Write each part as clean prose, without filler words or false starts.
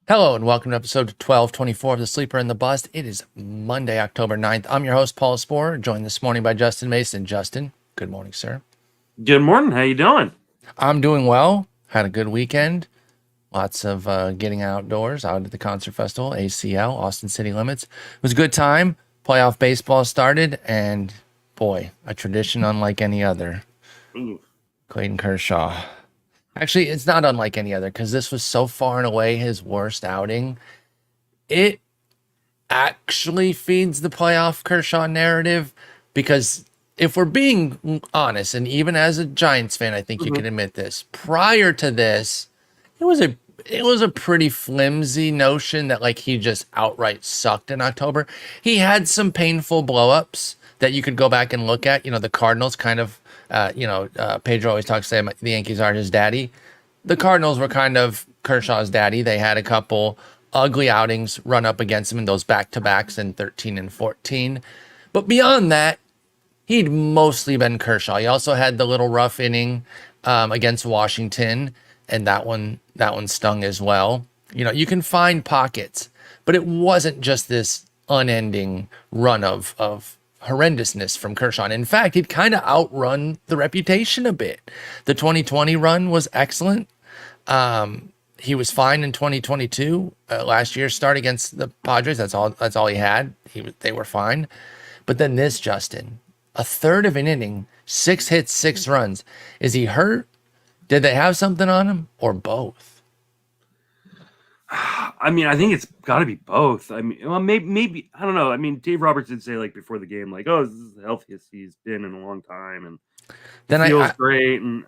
Hello and welcome to episode 1224 of The Sleeper and the Bust. It is Monday, October 9th. I'm your host, Paul Sporer, joined this morning by Justin Mason. Justin, good morning, sir. Good morning. How you doing? I'm doing well. Had a good weekend. Lots of getting outdoors, out at the concert festival, ACL, Austin City Limits. It was a good time. Playoff baseball started, and boy, a tradition unlike any other. Ooh. Clayton Kershaw. Actually, it's not unlike any other because this was so far and away his worst outing. It actually feeds the playoff Kershaw narrative because if we're being honest, and even as a Giants fan, I think you can admit this. Prior to this, it was a pretty flimsy notion that like he just outright sucked in October. He had some painful blowups that you could go back and look at. You know, the Cardinals kind of, Pedro always talks to the Yankees are his daddy. The Cardinals were kind of Kershaw's daddy. They had a couple ugly outings run up against him in those back-to-backs in 13 and 14. But beyond that, he'd mostly been Kershaw. He also had the little rough inning against Washington, and that one stung as well. You know, you can find pockets, but it wasn't just this unending run of horrendousness from Kershaw. And in fact, he'd kind of outrun the reputation a bit. The 2020 run was excellent. He was fine in 2022. Last year's start against the Padres, that's all he had. They were fine. But then this, Justin, a third of an inning, 6 hits, 6 runs. Is he hurt? Did they have something on him, or both? I mean, I think it's got to be both. I mean, well, maybe I don't know. I mean, Dave Roberts did say like before the game, like, "Oh, this is the healthiest he's been in a long time," and then feels great. And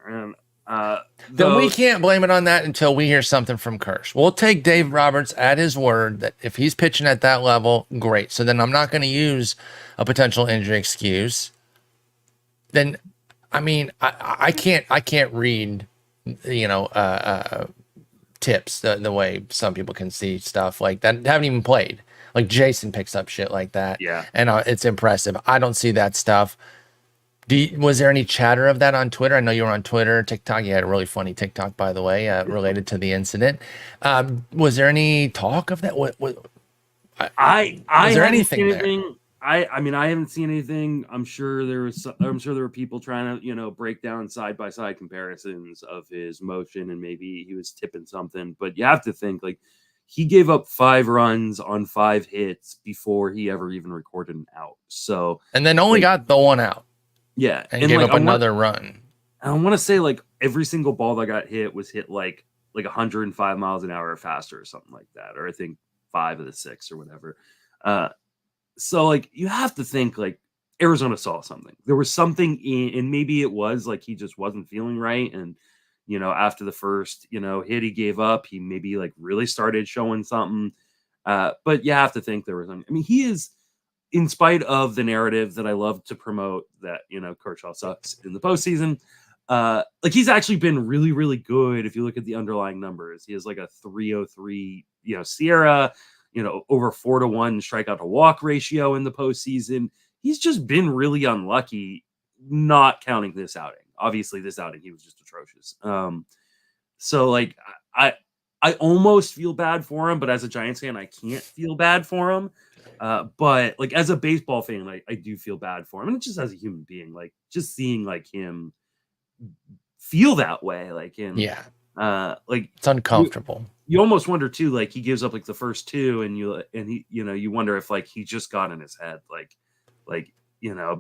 then we can't blame it on that until we hear something from Kersh. We'll take Dave Roberts at his word that if he's pitching at that level, great. So then I'm not going to use a potential injury excuse. Then, I mean, I can't read, tips the way some people can see stuff like that. Haven't even played. Like Jason picks up shit like that. Yeah, and it's impressive. I don't see that stuff. Was there any chatter of that on Twitter? I know you were on Twitter, TikTok. You had a really funny TikTok, by the way, related to the incident. Was there any talk of that? Is there anything there? I mean, I haven't seen anything. I'm sure there were people trying to, break down side by side comparisons of his motion, and maybe he was tipping something. But you have to think like he gave up 5 runs on 5 hits before he ever even recorded an out. So and then only got the one out. Yeah, and gave up another run. I want to say like every single ball that got hit was hit like 105 miles an hour or faster or something like that, or I think 5 of the 6 or whatever. So like you have to think like Arizona saw something. There was something and maybe it was like he just wasn't feeling right. And after the first hit he gave up, he maybe like really started showing something. But you have to think there was something. I mean, he is, in spite of the narrative that I love to promote that Kershaw sucks in the postseason, like he's actually been really, really good. If you look at the underlying numbers, he has like a 303, Sierra. Over 4-to-1 strikeout to walk ratio in the postseason. He's just been really unlucky, not counting this outing. Obviously, this outing, he was just atrocious. So like I almost feel bad for him, but as a Giants fan, I can't feel bad for him. But like as a baseball fan, I do feel bad for him. And just as a human being, like just seeing like him feel that way, like like it's uncomfortable. You almost wonder too, like he gives up like the first 2 and you wonder if like he just got in his head, like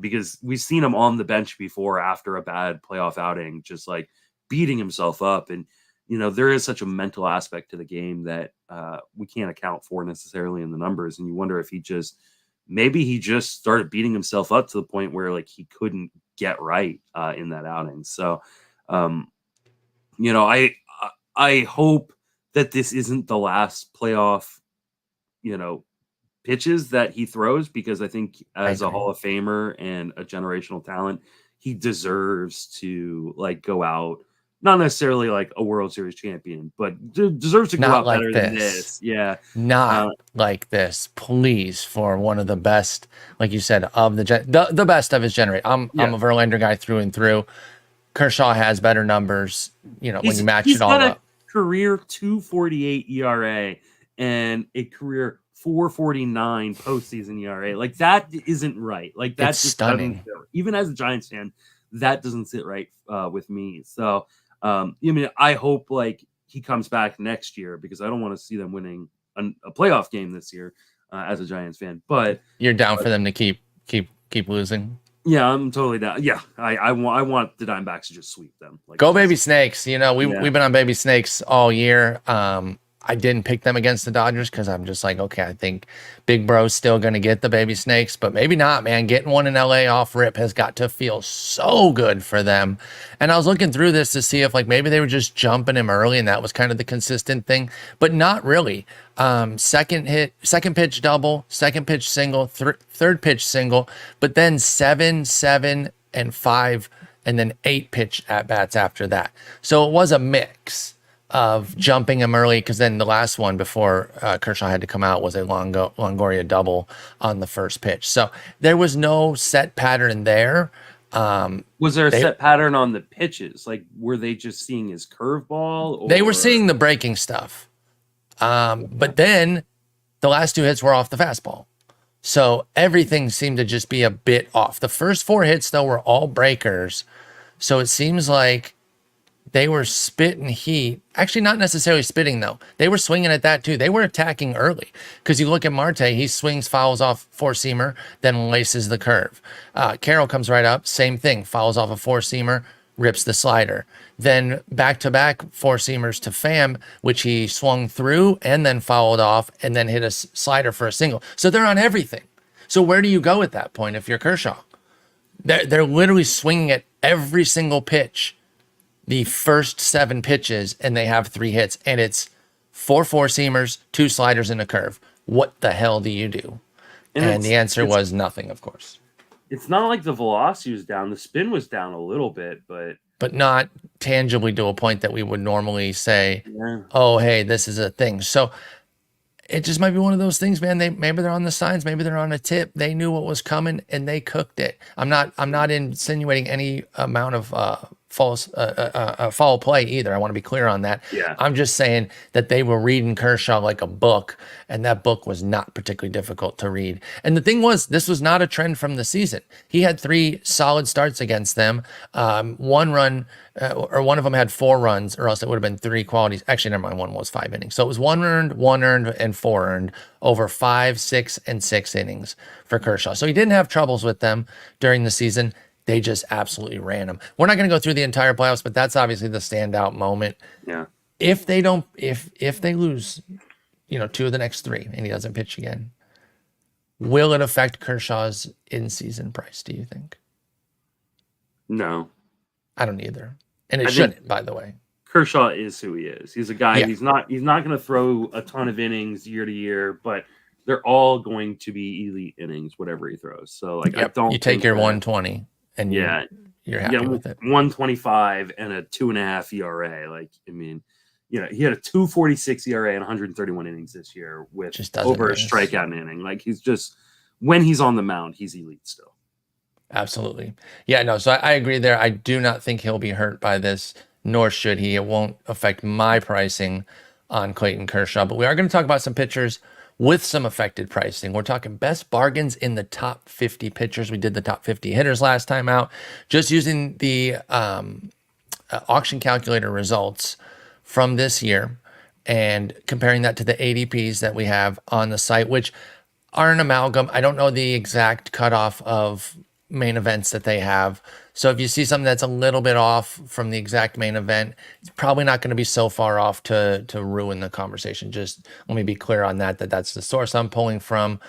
because we've seen him on the bench before after a bad playoff outing, just like beating himself up. And, there is such a mental aspect to the game that we can't account for necessarily in the numbers. And you wonder if maybe he just started beating himself up to the point where like he couldn't get right in that outing. So, I hope that this isn't the last playoff, pitches that he throws, because I think as a Hall of Famer and a generational talent, he deserves to like go out, not necessarily like a World Series champion, but deserves to go out better than this. Yeah. Not like this, please, for one of the best, like you said, of the best of his generation. I'm a Verlander guy through and through. Kershaw has better numbers, when you match it all up. Career 2.48 ERA and a career 4.49 postseason ERA. Like, that isn't right. Like, that It's just stunning. doesn't sit right. Even as a Giants fan, that doesn't sit right with me. So, I mean, I hope like he comes back next year, because I don't want to see them winning a playoff game this year as a Giants fan. But you're down for them to keep losing. yeah, I'm totally down. Yeah, I want the Diamondbacks to just sweep them. Like, Go Baby Snakes. You know, we've been on Baby Snakes all year. I didn't pick them against the Dodgers because I'm just like, okay, I think Big Bro's still going to get the Baby Snakes, but maybe not, man. Getting one in LA off rip has got to feel so good for them. And I was looking through this to see if like maybe they were just jumping him early and that was kind of the consistent thing, but not really. Second pitch double, second pitch single, third pitch single, but then 7, 7, and 5, and then 8 pitch at bats after that. So it was a mix of jumping him early, because then the last one before Kershaw had to come out was a Longoria double on the first pitch. So there was no set pattern there. Was there a set pattern on the pitches? Like, were they just seeing his curveball? They were seeing the breaking stuff. But then the last 2 hits were off the fastball. So everything seemed to just be a bit off. The first 4 hits, though, were all breakers. So it seems like they were spitting heat. Actually, not necessarily spitting, though. They were swinging at that, too. They were attacking early. Because you look at Marte, he swings, fouls off four-seamer, then laces the curve. Carroll comes right up, same thing. Fouls off a four-seamer, rips the slider. Then back-to-back four-seamers to Pham, which he swung through and then fouled off and then hit a slider for a single. So they're on everything. So where do you go at that point if you're Kershaw? They're literally swinging at every single pitch, the first 7 pitches, and they have 3 hits, and it's 4 four-seamers, 2 sliders, and a curve. What the hell do you do? And the answer was nothing, of course. It's not like the velocity was down. The spin was down a little bit, but not tangibly to a point that we would normally say, oh, hey, this is a thing. So it just might be one of those things, man. Maybe they're on the signs, maybe they're on a tip. They knew what was coming and they cooked it. I'm not insinuating any amount of foul play either. I want to be clear on that. Yeah. I'm just saying that they were reading Kershaw like a book, and that book was not particularly difficult to read. And the thing was, this was not a trend from the season. He had 3 solid starts against them. One run, or one of them had 4 runs, or else it would have been 3 qualities. Actually, never mind, one was 5 innings. So it was 1 earned, and 4 earned over 5, 6, and 6 innings for Kershaw. So he didn't have troubles with them during the season. They just absolutely ran him. We're not going to go through the entire playoffs, but that's obviously the standout moment. Yeah. If they lose, 2 of the next 3 and he doesn't pitch again, will it affect Kershaw's in-season price, do you think? No. I don't either. And it shouldn't, by the way. Kershaw is who he is. He's a guy, he's not going to throw a ton of innings year to year, but they're all going to be elite innings, whatever he throws. So like, you take your 120 and you're happy with it. 125 and a 2.5 ERA. Like, I mean, he had a 2.46 ERA and 131 innings this year with over a strikeout inning. Like, he's just, when he's on the mound, he's elite still. Absolutely. Yeah, no, so I agree there. I do not think he'll be hurt by this, nor should he. It won't affect my pricing on Clayton Kershaw, but we are going to talk about some pitchers with some affected pricing. We're talking best bargains in the top 50 pitchers. We did the top 50 hitters last time out, just using the auction calculator results from this year and comparing that to the ADPs that we have on the site, which are an amalgam. I don't know the exact cutoff of main events that they have. So if you see something that's a little bit off from the exact main event, it's probably not going to be so far off to ruin the conversation. Just let me be clear on that that's the source I'm pulling from.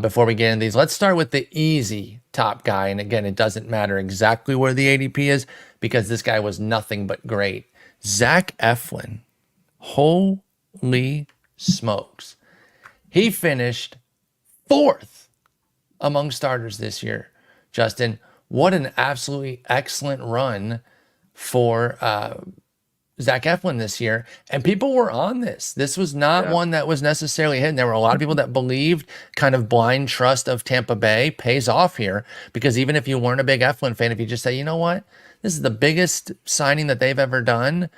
Before we get into these, let's start with the easy top guy. And again, it doesn't matter exactly where the ADP is because this guy was nothing but great. Zach Eflin. Holy smokes. He finished 4th among starters this year. Justin, what an absolutely excellent run for Zach Eflin this year. And people were on this. This was not one that was necessarily hidden. There were a lot of people that believed kind of blind trust of Tampa Bay pays off here, because even if you weren't a big Eflin fan, if you just say, you know what, this is the biggest signing that they've ever done,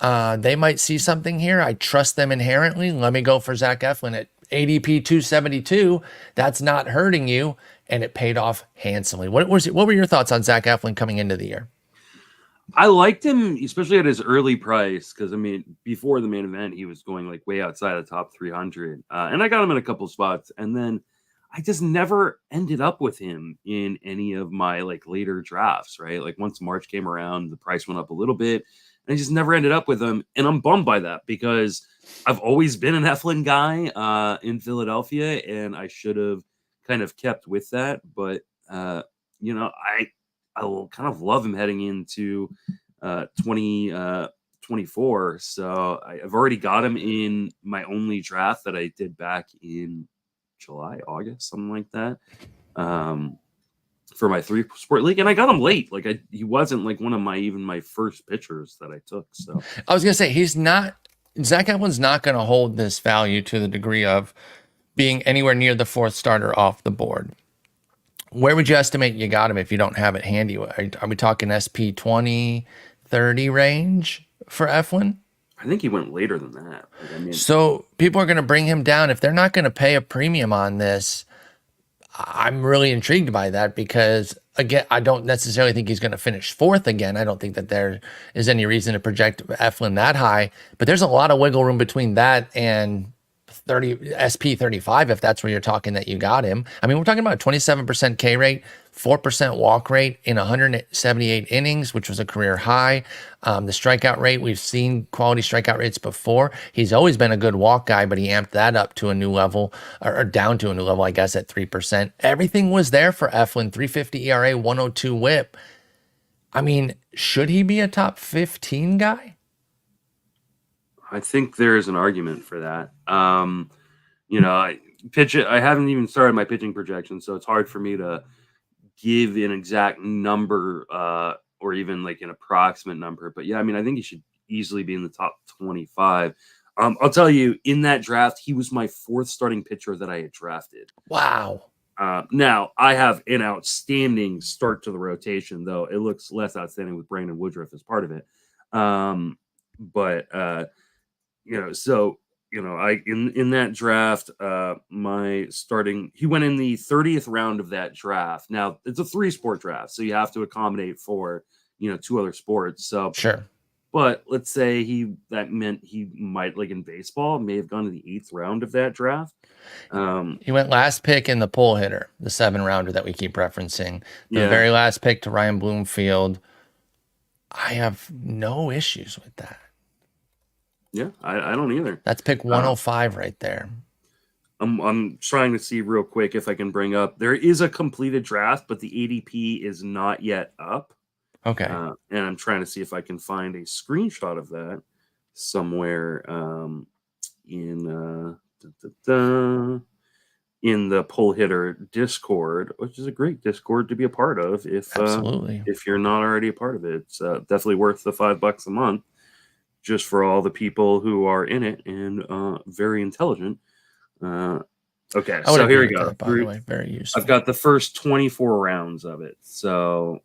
They might see something here. I trust them inherently. Let me go for Zach Eflin at ADP 272. That's not hurting you, and it paid off handsomely. What were your thoughts on Zach Eflin coming into the year? I liked him, especially at his early price, because I mean, before the main event, he was going like way outside the top 300, and I got him in a couple spots, and then I just never ended up with him in any of my like later drafts. Right, like once March came around, the price went up a little bit, and I just never ended up with him, and I'm bummed by that because I've always been an Eflin guy in Philadelphia, and I should have kind of kept with that, but you know, I will kind of love him heading into 2024. So I've already got him in my only draft that I did back in July, August, something like that, for my 3-sport league. And I got him late. Like he wasn't like one of my first pitchers that I took. So I was going to say, Zach Eflin's not going to hold this value to the degree of being anywhere near the 4th starter off the board. Where would you estimate you got him if you don't have it handy? Are we talking SP 20, 30 range for Eflin? I think he went later than that. Like, I mean, so people are going to bring him down. If they're not going to pay a premium on this, I'm really intrigued by that because, again, I don't necessarily think he's going to finish 4th again. I don't think that there is any reason to project Eflin that high, but there's a lot of wiggle room between that and 30 SP 35 if that's where you're talking that you got him. I mean, we're talking about a 27% K rate, 4% walk rate in 178 innings, which was a career high. The strikeout rate, we've seen quality strikeout rates before. He's always been a good walk guy, but he amped that up to a new level, or down to a new level, I guess, at 3%. Everything was there for Eflin. 350 ERA, 102 whip. I mean, should he be a top 15 guy? I think there is an argument for that. You know, I haven't even started my pitching projection, so it's hard for me to give an exact number or even like an approximate number. But yeah, I mean, I think he should easily be in the top 25. I'll tell you, in that draft, he was my 4th starting pitcher that I had drafted. Wow. Now, I have an outstanding start to the rotation, though it looks less outstanding with Brandon Woodruff as part of it. You know, so, you know, in that draft, he went in the 30th round of that draft. Now, it's a 3-sport draft, so you have to accommodate for, you know, 2 other sports. So, sure. But let's say that meant he might, like in baseball, may have gone to the 8th round of that draft. He went last pick in the pull hitter, the 7-rounder that we keep referencing. The very last pick to Ryan Bloomfield. I have no issues with that. Yeah, I don't either. That's pick 105 right there. I'm trying to see real quick if I can bring up. There is a completed draft, but the ADP is not yet up. Okay. And I'm trying to see if I can find a screenshot of that somewhere in the pull hitter Discord, which is a great Discord to be a part of. Absolutely. If you're not already a part of it, it's definitely worth the $5 a month. Just for all the people who are in it and very intelligent. Okay, so here we go. By the way, very useful. I've got the first 24 rounds of it. So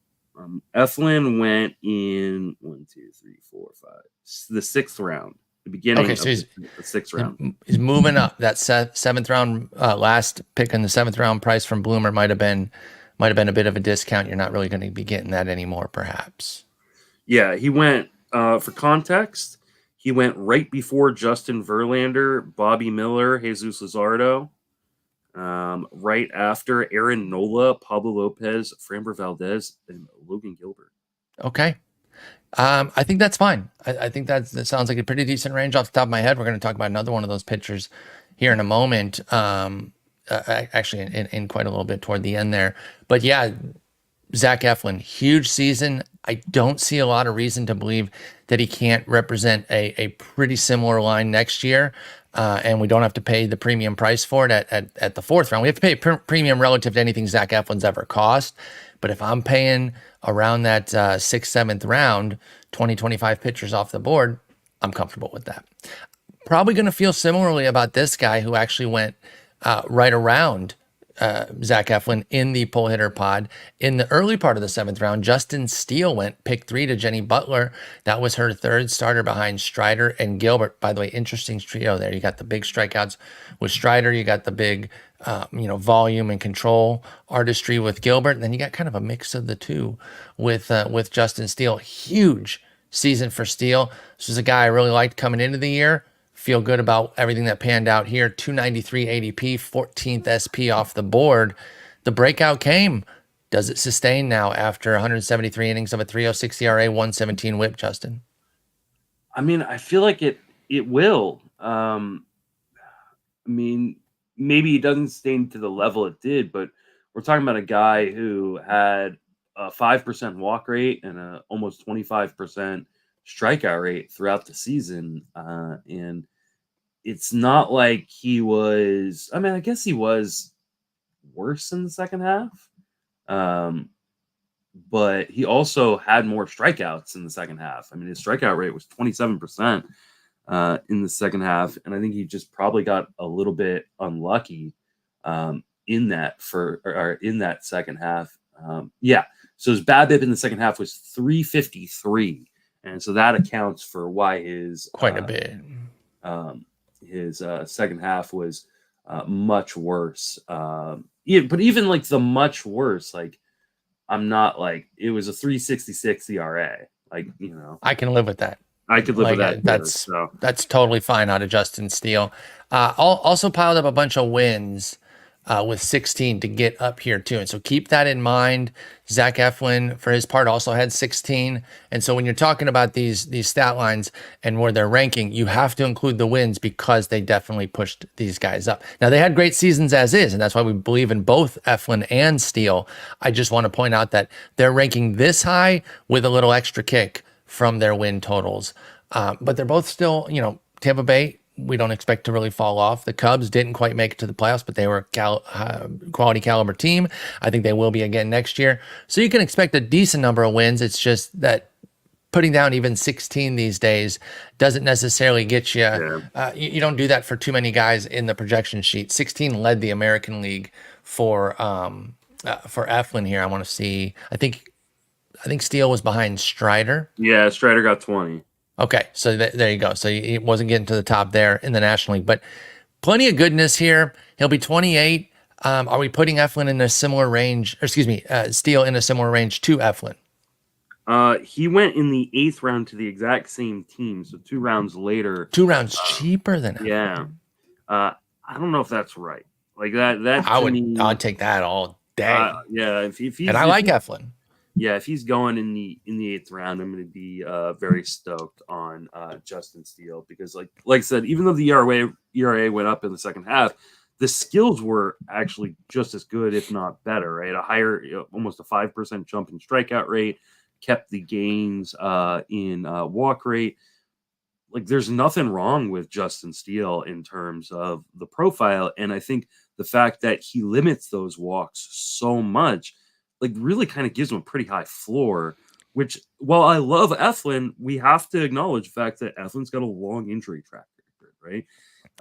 Eflin went in 1, 2, 3, 4, 5, the 6th round. The beginning of the 6th round. He's moving up. That 7th round, last pick in the 7th round price from Bloomer might have been a bit of a discount. You're not really going to be getting that anymore, perhaps. Yeah, he went. For context, he went right before Justin Verlander, Bobby Miller, Jesus Luzardo, right after Aaron Nola, Pablo Lopez, Framber Valdez, and Logan Gilbert. Okay. I think that's fine. I think that sounds like a pretty decent range off the top of my head. We're going to talk about another one of those pitchers here in a moment, actually in quite a little bit toward the end there. But yeah, Zach Eflin, huge season. I don't see a lot of reason to believe that he can't represent a pretty similar line next year. And we don't have to pay the premium price for it at the 4th round. We have to pay premium relative to anything Zach Eflin's ever cost. But if I'm paying around that 6th, 7th round, 20-25 pitchers off the board, I'm comfortable with that. Probably going to feel similarly about this guy who actually went right around Zach Eflin in the pull hitter pod. In the early part of the 7th round, Justin Steele went pick 3 to Jenny Butler. That was her 3rd starter behind Strider and Gilbert. By the way, interesting trio there. You got the big strikeouts with Strider. You got the big, volume and control artistry with Gilbert. And then you got kind of a mix of the two with Justin Steele. Huge season for Steele. This is a guy I really liked coming into the year. Feel good about everything that panned out here. 293 ADP, 14th SP off the board. The breakout came. Does it sustain now after 173 innings of a 306 ERA, 117 whip, Justin? I mean, I feel like it will. I mean, maybe it doesn't sustain to the level it did, but we're talking about a guy who had a 5% walk rate and a almost 25% strikeout rate throughout the season. And it's not like he was, I mean, I guess he was worse in the second half. But he also had more strikeouts in the second half. I mean, his strikeout rate was 27% in the second half. And I think he just probably got a little bit unlucky in that second half. So his BABIP in the second half was 353. And so that accounts for why his quite a bit. His second half was much worse. But even like the much worse, like I'm not like it was a 366 ERA. Like, I can live with that. I could live with that. That's totally fine out of Justin Steele. Also piled up a bunch of wins with 16 to get up here too. And so keep that in mind. Zach Eflin, for his part, also had 16. And so when you're talking about these stat lines and where they're ranking, you have to include the wins because they definitely pushed these guys up. Now, they had great seasons as is, and that's why we believe in both Eflin and Steele. I just want to point out that they're ranking this high with a little extra kick from their win totals. But they're both still, Tampa Bay, we don't expect to really fall off. The Cubs didn't quite make it to the playoffs, but they were a quality caliber team. I think they will be again next year. So you can expect a decent number of wins. It's just that putting down even 16 these days doesn't necessarily get you. Yeah. You don't do that for too many guys in the projection sheet. 16 led the American League for Eflin here. I want to see. I think Steele was behind Strider. Yeah, Strider got 20. Okay, so there you go. So he wasn't getting to the top there in the National League, but plenty of goodness here. He'll be 28. Are we putting Eflin in a similar range, or excuse me, Steele in a similar range to Eflin? He went in the 8th round to the exact same team, so 2 rounds later. 2 rounds cheaper than Eflin. Yeah. I don't know if that's right. Like that I'd take that all day. Yeah, if he's, and I like Eflin. Yeah, if he's going in the 8th round, I'm going to be very stoked on Justin Steele because, like I said, even though the ERA went up in the second half, the skills were actually just as good, if not better. Right, a higher, almost a 5% jump in strikeout rate, kept the gains in walk rate. Like, there's nothing wrong with Justin Steele in terms of the profile, and I think the fact that he limits those walks so much, like, really kind of gives him a pretty high floor, which, while I love Eflin, we have to acknowledge the fact that Eflin's got a long injury track record, right?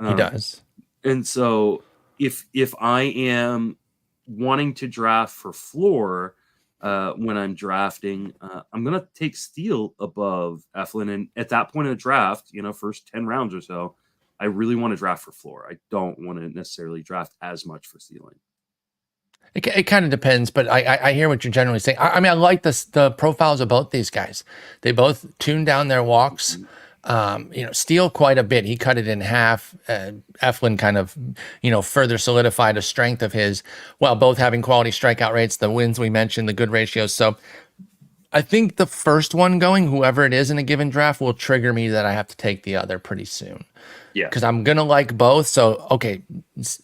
He does. And so if I am wanting to draft for floor when I'm drafting, I'm going to take Steele above Eflin. And at that point in the draft, first 10 rounds or so, I really want to draft for floor. I don't want to necessarily draft as much for ceiling. It kind of depends, but I hear what you're generally saying. I mean, I like the profiles of both these guys. They both tuned down their walks. Steele quite a bit. He cut it in half. Eflin kind of, further solidified a strength of his, while both having quality strikeout rates, the wins we mentioned, the good ratios. So I think the first one going, whoever it is in a given draft, will trigger me that I have to take the other pretty soon. Yeah. Because I'm going to like both. So, okay,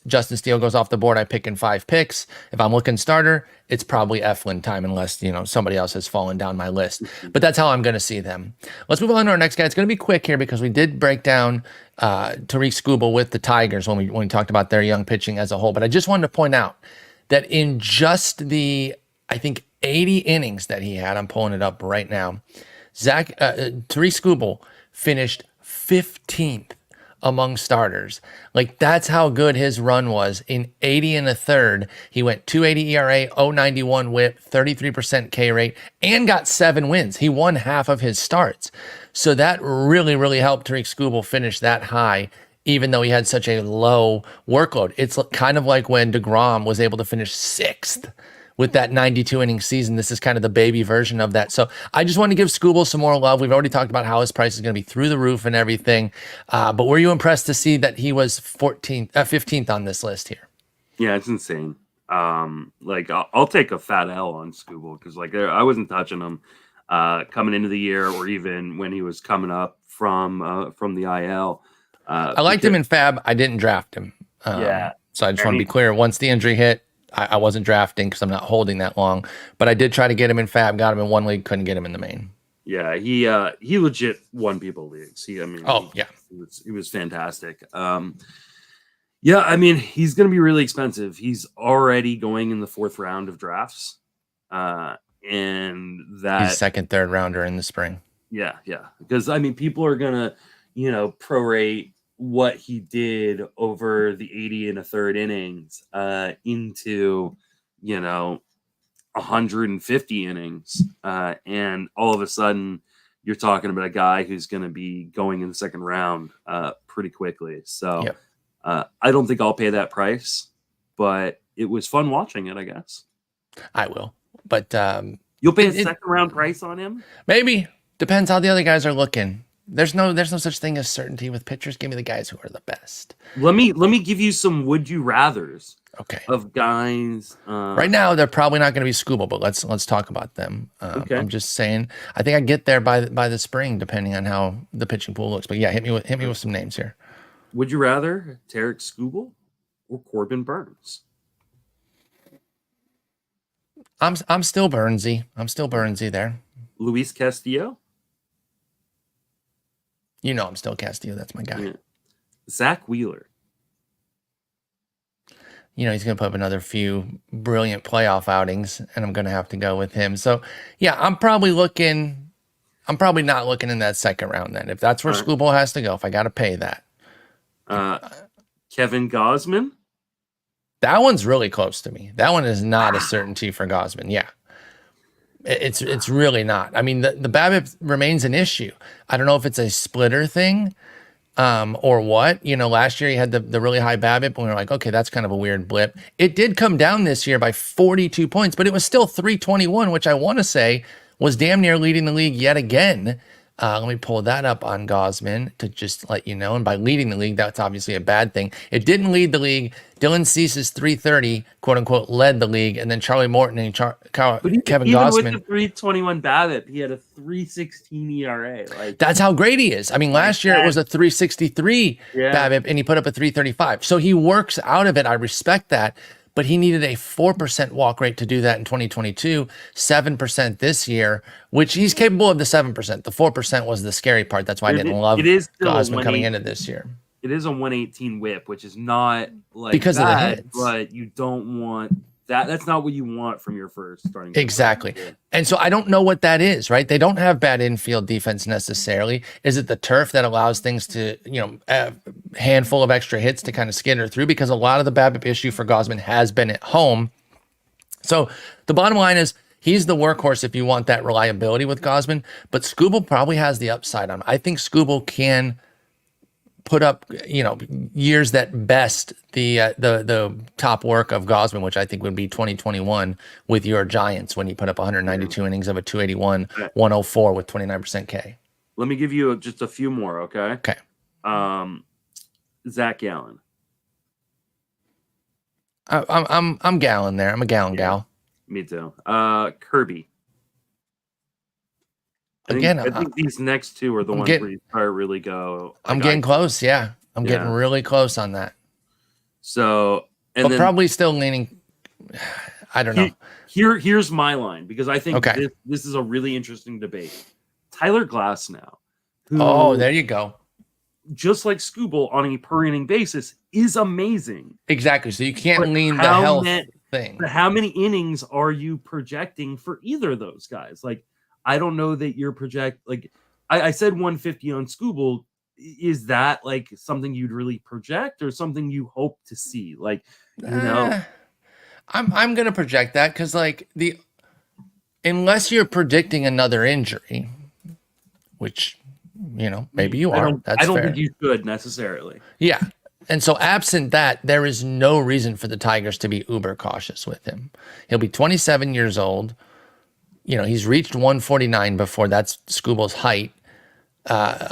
Justin Steele goes off the board. I pick in 5 picks. If I'm looking starter, it's probably Eflin time unless, somebody else has fallen down my list. But that's how I'm going to see them. Let's move on to our next guy. It's going to be quick here because we did break down Tarik Skubal with the Tigers when we talked about their young pitching as a whole. But I just wanted to point out that in just the, I think, 80 innings that he had, I'm pulling it up right now, Tarik Skubal finished 15th among starters. Like, that's how good his run was. In 80 and a third, he went 280 ERA, 091 whip, 33% K rate, and got 7 wins. He won half of his starts. So that really, really helped Tarik Skubal finish that high, even though he had such a low workload. It's kind of like when DeGrom was able to finish 6th with that 92 inning season. This is kind of the baby version of that. So I just want to give Skubal some more love. We've already talked about how his price is going to be through the roof and everything. But were you impressed to see that he was 15th on this list here? Yeah, it's insane. Like I'll take a fat L on Skubal because like I wasn't touching him coming into the year or even when he was coming up from the IL. I liked him in Fab. I didn't draft him. Yeah. So I just want to be clear. Once the injury hit, I wasn't drafting because I'm not holding that long. But I did try to get him in Fab. Got him in one league. Couldn't get him in the main. Yeah, he legit won people leagues. He was fantastic. Yeah, I mean, he's going to be really expensive. He's already going in the 4th round of drafts. And that he's 2nd, 3rd rounder in the spring. Yeah. Because I mean, people are going to, prorate what he did over the 80 and a third innings into, 150 innings. And all of a sudden you're talking about a guy who's going to be going in the 2nd round pretty quickly. So yep. I don't think I'll pay that price, but it was fun watching it, I guess. I will. But you'll pay a 2nd round price on him? Maybe. Depends how the other guys are looking. There's no such thing as certainty with pitchers. Give me the guys who are the best. Let me give you some would you rathers. Okay. Of guys. Right now, they're probably not going to be Skubal, but let's talk about them. Okay. I'm just saying. I think I get there by the spring, depending on how the pitching pool looks. But yeah, hit me with some names here. Would you rather Tarik Skubal or Corbin Burns? I'm still Burnsy. I'm still Burnsy there. Luis Castillo. I'm still Castillo. That's my guy. Yeah. Zach Wheeler. He's going to put up another few brilliant playoff outings, and I'm going to have to go with him. So, yeah, I'm probably not looking in that 2nd round then. If that's where Skubal has to go, if I got to pay that. Kevin Gausman. That one's really close to me. That one is not a certainty for Gausman. Yeah. It's really not. I mean, the BABIP remains an issue. I don't know if it's a splitter thing or what. Last year he had the really high BABIP, and we were like, okay, that's kind of a weird blip. It did come down this year by 42 points, but it was still 321, which I want to say was damn near leading the league yet again. Let me pull that up on Gausman to just let you know. And by leading the league, that's obviously a bad thing. It didn't lead the league. Dylan Cease's 330, quote unquote, led the league. And then Charlie Morton and Kevin Gausman. With the 321 BABIP, he had a 316 ERA. That's how great he is. I mean, last year it was a 363 BABIP, and he put up a 335. So he works out of it. I respect that. But he needed a 4% walk rate to do that in 2022, 7% this year, which he's capable of the 7%. The 4% was the scary part. That's why I didn't love Gausman coming into this year. It is a 118 whip, which is not like because of the hits. But you don't want that. That's not what you want from your first starting. Exactly. And so I don't know what that is, right? They don't have bad infield defense necessarily. Is it the turf that allows things to, a handful of extra hits to kind of skitter through? Because a lot of the BABIP issue for Gausman has been at home. So the bottom line is he's the workhorse if you want that reliability with Gausman, but Skubal probably has the upside on him. I think Skubal can put up, years that best the top work of Gausman, which I think would be 2021 with your Giants when he put up 192 innings of a 281, 104 with 29% K. Let me give you just a few more, okay? Okay. Zach Gallen. I'm Gallen there. I'm a Gallen gal. Me too. Kirby. I think these next two are the ones where you start really go. I'm getting close. Yeah. I'm getting really close on that. So, but probably still leaning. I don't know. Here's my line because I think this is a really interesting debate. Tyler Glasnow. There you go. Just like Skubal on a per inning basis is amazing. Exactly. So you can't lean the health thing. But how many innings are you projecting for either of those guys? Like, I don't know that you're I said 150 on Skubal. is that like something you'd really project or something you hope to see? Like, I'm gonna project that because like unless you're predicting another injury, which maybe you are. That's I don't fair. think you should necessarily. Yeah. And so absent that, there is no reason for the Tigers to be uber cautious with him. He'll be 27 years old. He's reached 149 before. That's Skubal's height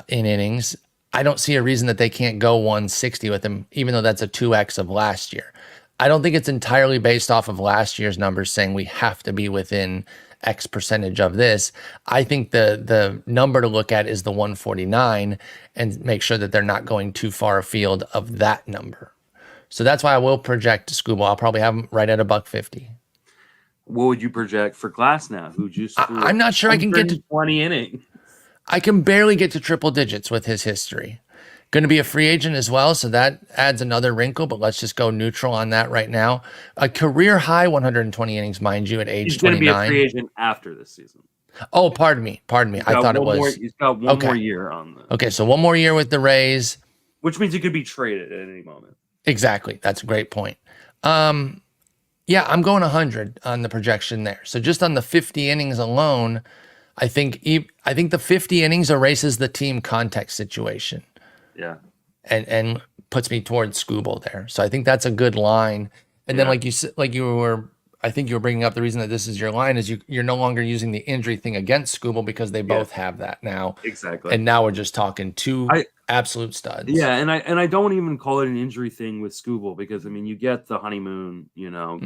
in innings. I don't see a reason that they can't go 160 with him, even though that's a 2x of last year. I don't think it's entirely based off of last year's numbers saying we have to be within X percentage of this. I think the number to look at is the 149 and make sure that they're not going too far afield of that number. So that's why I will project Skubal. I'll probably have him right at $150. What would you project for Glasnow, who just I'm not sure I can get to 20 innings? I can barely get to triple digits with his history. Going to be a free agent as well, so that adds another wrinkle, but let's just go neutral on that right now. A career high 120 innings, mind you, at age 29. He's going to be a free agent after this season. Oh, pardon me. I thought it was. He's got one more year on the. Okay, so one more year with the Rays. Which means he could be traded at any moment. Exactly. That's a great point. Yeah, I'm going 100 on the projection there. So just on the 50 innings alone, I think the 50 innings erases the team context situation. Yeah. And puts me towards Skubal there. So I think that's a good line. And then I think you were bringing up the reason that this is your line is you're no longer using the injury thing against Skubal because they both have that now. Exactly. And now we're just talking two absolute studs. Yeah, and I don't even call it an injury thing with Skubal because you get the honeymoon,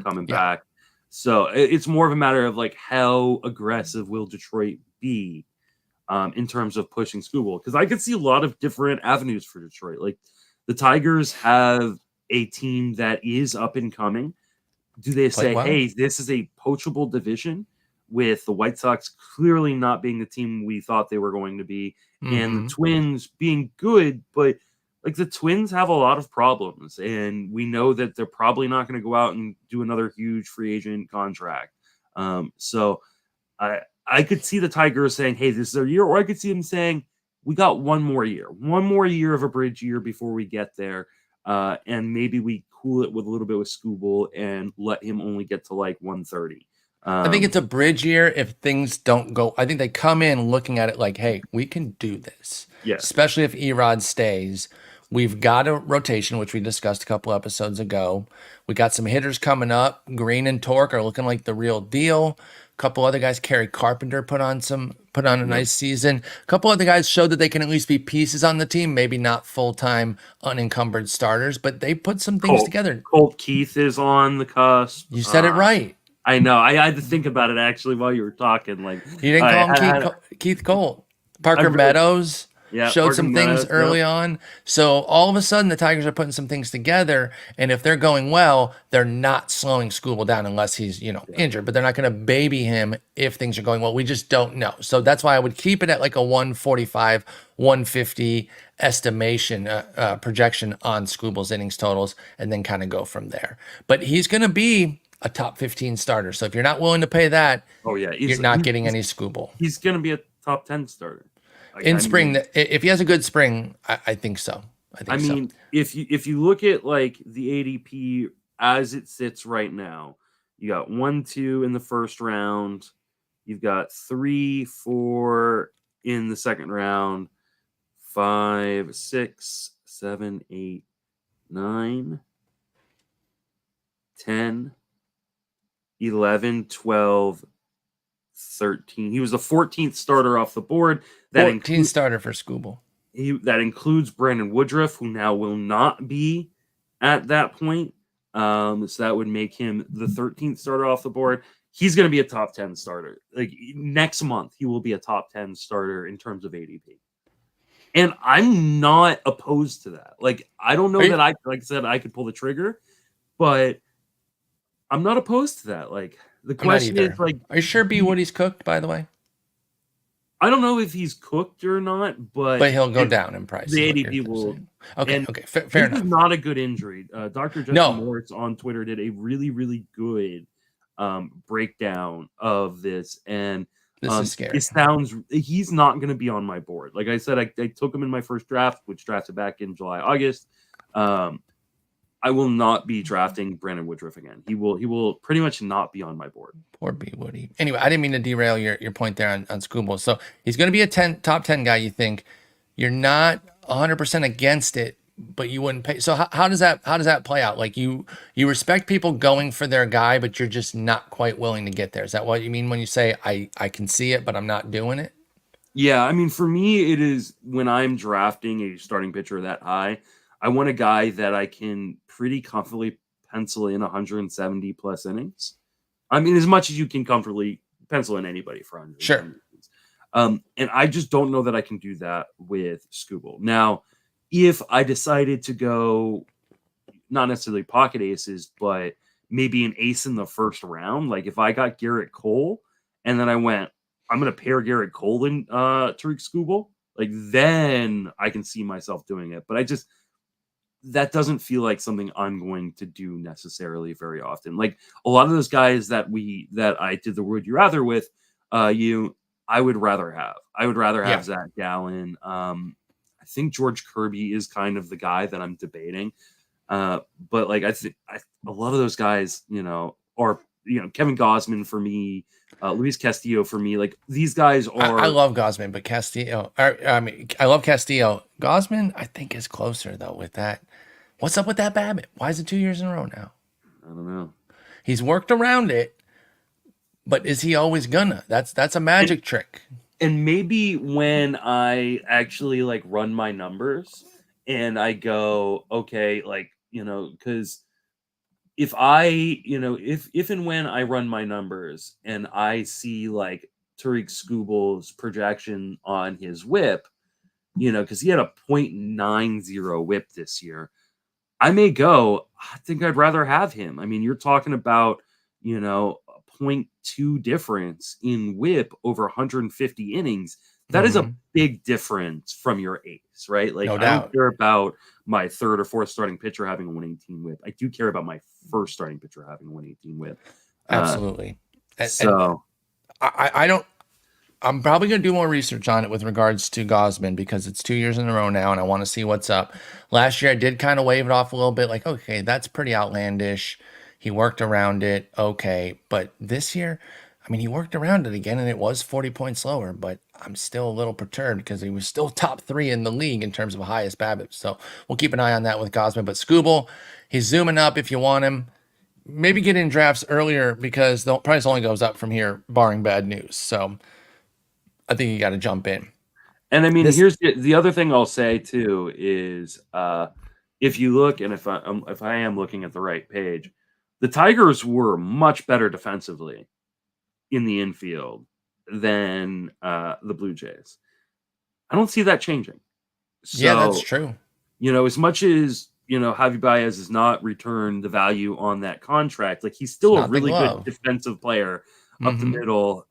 coming back. So it's more of a matter of like how aggressive will Detroit be in terms of pushing Skubal, because I could see a lot of different avenues for Detroit. Like the Tigers have a team that is up and coming. Do they say, hey, this is a poachable division with the White Sox clearly not being the team we thought they were going to be, and the Twins being good, but like the Twins have a lot of problems, and we know that they're probably not going to go out and do another huge free agent contract. So I could see the Tigers saying, hey, this is our year, or I could see them saying, we got one more year of a bridge year before we get there. And maybe we cool it with a little bit with Skubal and let him only get to like 130. I think it's a bridge year if things don't go. I think they come in looking at it like, hey, we can do this. Yeah. Especially if Erod stays. We've got a rotation, which we discussed a couple episodes ago. We got some hitters coming up. Green and Torque are looking like the real deal. A couple other guys, Kerry Carpenter put on a nice season. A couple other guys showed that they can at least be pieces on the team, maybe not full-time unencumbered starters, but they put some things together. Colt Keith is on the cusp. You said it right. I know. I had to think about it actually while you were talking. Like you didn't call him Keith Colt. Parker Meadows. Yeah, showed some things early on. So all of a sudden, the Tigers are putting some things together. And if they're going well, they're not slowing Skubal down unless he's, injured. But they're not going to baby him if things are going well. We just don't know. So that's why I would keep it at like a 145, 150 estimation projection on Skubal's innings totals and then kind of go from there. But he's going to be a top 15 starter. So if you're not willing to pay that, you're not getting any Skubal. He's going to be a top 10 starter. Spring, if he has a good spring, I think so. I mean, if you look at like the ADP as it sits right now, you got 1, 2 in the first round, you've got 3, 4 in the second round, 5, 6, 7, 8, 9, 10, 11, 12, 13. He was the 14th starter off the board. 14th starter for Skubal. That includes Brandon Woodruff, who now will not be at that point. So that would make him the 13th starter off the board. He's going to be a top 10 starter. Like next month, he will be a top 10 starter in terms of ADP. And I'm not opposed to that. Like, I don't know like I said, I could pull the trigger, but I'm not opposed to that. Like, the question is, like, are you sure B. Woody's cooked, by the way? I don't know if he's cooked or not, but he'll go down in price. The ADP will. Okay, fair enough. This is not a good injury. Dr. Justin Moritz on Twitter did a really, really good breakdown of this, and This is scary. He's not going to be on my board. Like I said, I took him in my first draft, which drafted back in July, August. I will not be drafting Brandon Woodruff again. He will pretty much not be on my board. Poor B Woody. Anyway, I didn't mean to derail your point there on Skubal. So he's going to be a top 10 guy, you think. You're not 100% against it, but you wouldn't pay. So how does that play out? Like you respect people going for their guy, but you're just not quite willing to get there. Is that what you mean when you say I can see it, but I'm not doing it? Yeah, I mean, for me, it is when I'm drafting a starting pitcher that high, I want a guy that I can pretty comfortably pencil in 170 plus innings. I mean, as much as you can comfortably pencil in anybody for 100. Sure. And I just don't know that I can do that with Skubal. Now, if I decided to go not necessarily pocket aces, but maybe an ace in the first round, like if I got Garrett Cole and then I went, I'm going to pair Garrett Cole and Tarik Skubal, like then I can see myself doing it. But that doesn't feel like something I'm going to do necessarily very often. Like a lot of those guys that I did the Would You Rather with, I would rather have. I would rather have Zach Gallen. I think George Kirby is kind of the guy that I'm debating. But like I think a lot of those guys, are Kevin Gausman for me, Luis Castillo for me. Like these guys are. I love Gausman, but Castillo. I love Castillo. Gausman, I think, is closer though with that. What's up with that BABIP? Why is it 2 years in a row now? I don't know. He's worked around it, but is he always gonna? That's a magic trick. And maybe when I actually like run my numbers and I go, okay, like, because if if and when I run my numbers and I see like Tarik Skubal's projection on his whip, because he had a 0.90 whip this year, I may go, I think I'd rather have him. I mean, you're talking about, a 0.2 difference in whip over 150 innings. That is a big difference from your ace, right? Like, no I doubt. don't care about my third or fourth starting pitcher having a 118 whip. I do care about my first starting pitcher having a 118 whip. Absolutely. So I don't. I'm probably going to do more research on it with regards to Gausman because it's 2 years in a row now, and I want to see what's up. Last year, I did kind of wave it off a little bit, like, okay, that's pretty outlandish. He worked around it, okay. But this year, I mean, he worked around it again, and it was 40 points lower, but I'm still a little perturbed because he was still top 3 in the league in terms of highest BABIP. So we'll keep an eye on that with Gausman. But Skubal, he's zooming up if you want him. Maybe get in drafts earlier because the price only goes up from here, barring bad news. So I think you got to jump in. And I mean, here's the other thing I'll say too is if you look, and if I am looking at the right page, the Tigers were much better defensively in the infield than the Blue Jays. I don't see that changing. So, yeah, that's true. As much as Javi Baez has not returned the value on that contract, like he's still a really good defensive player up the middle.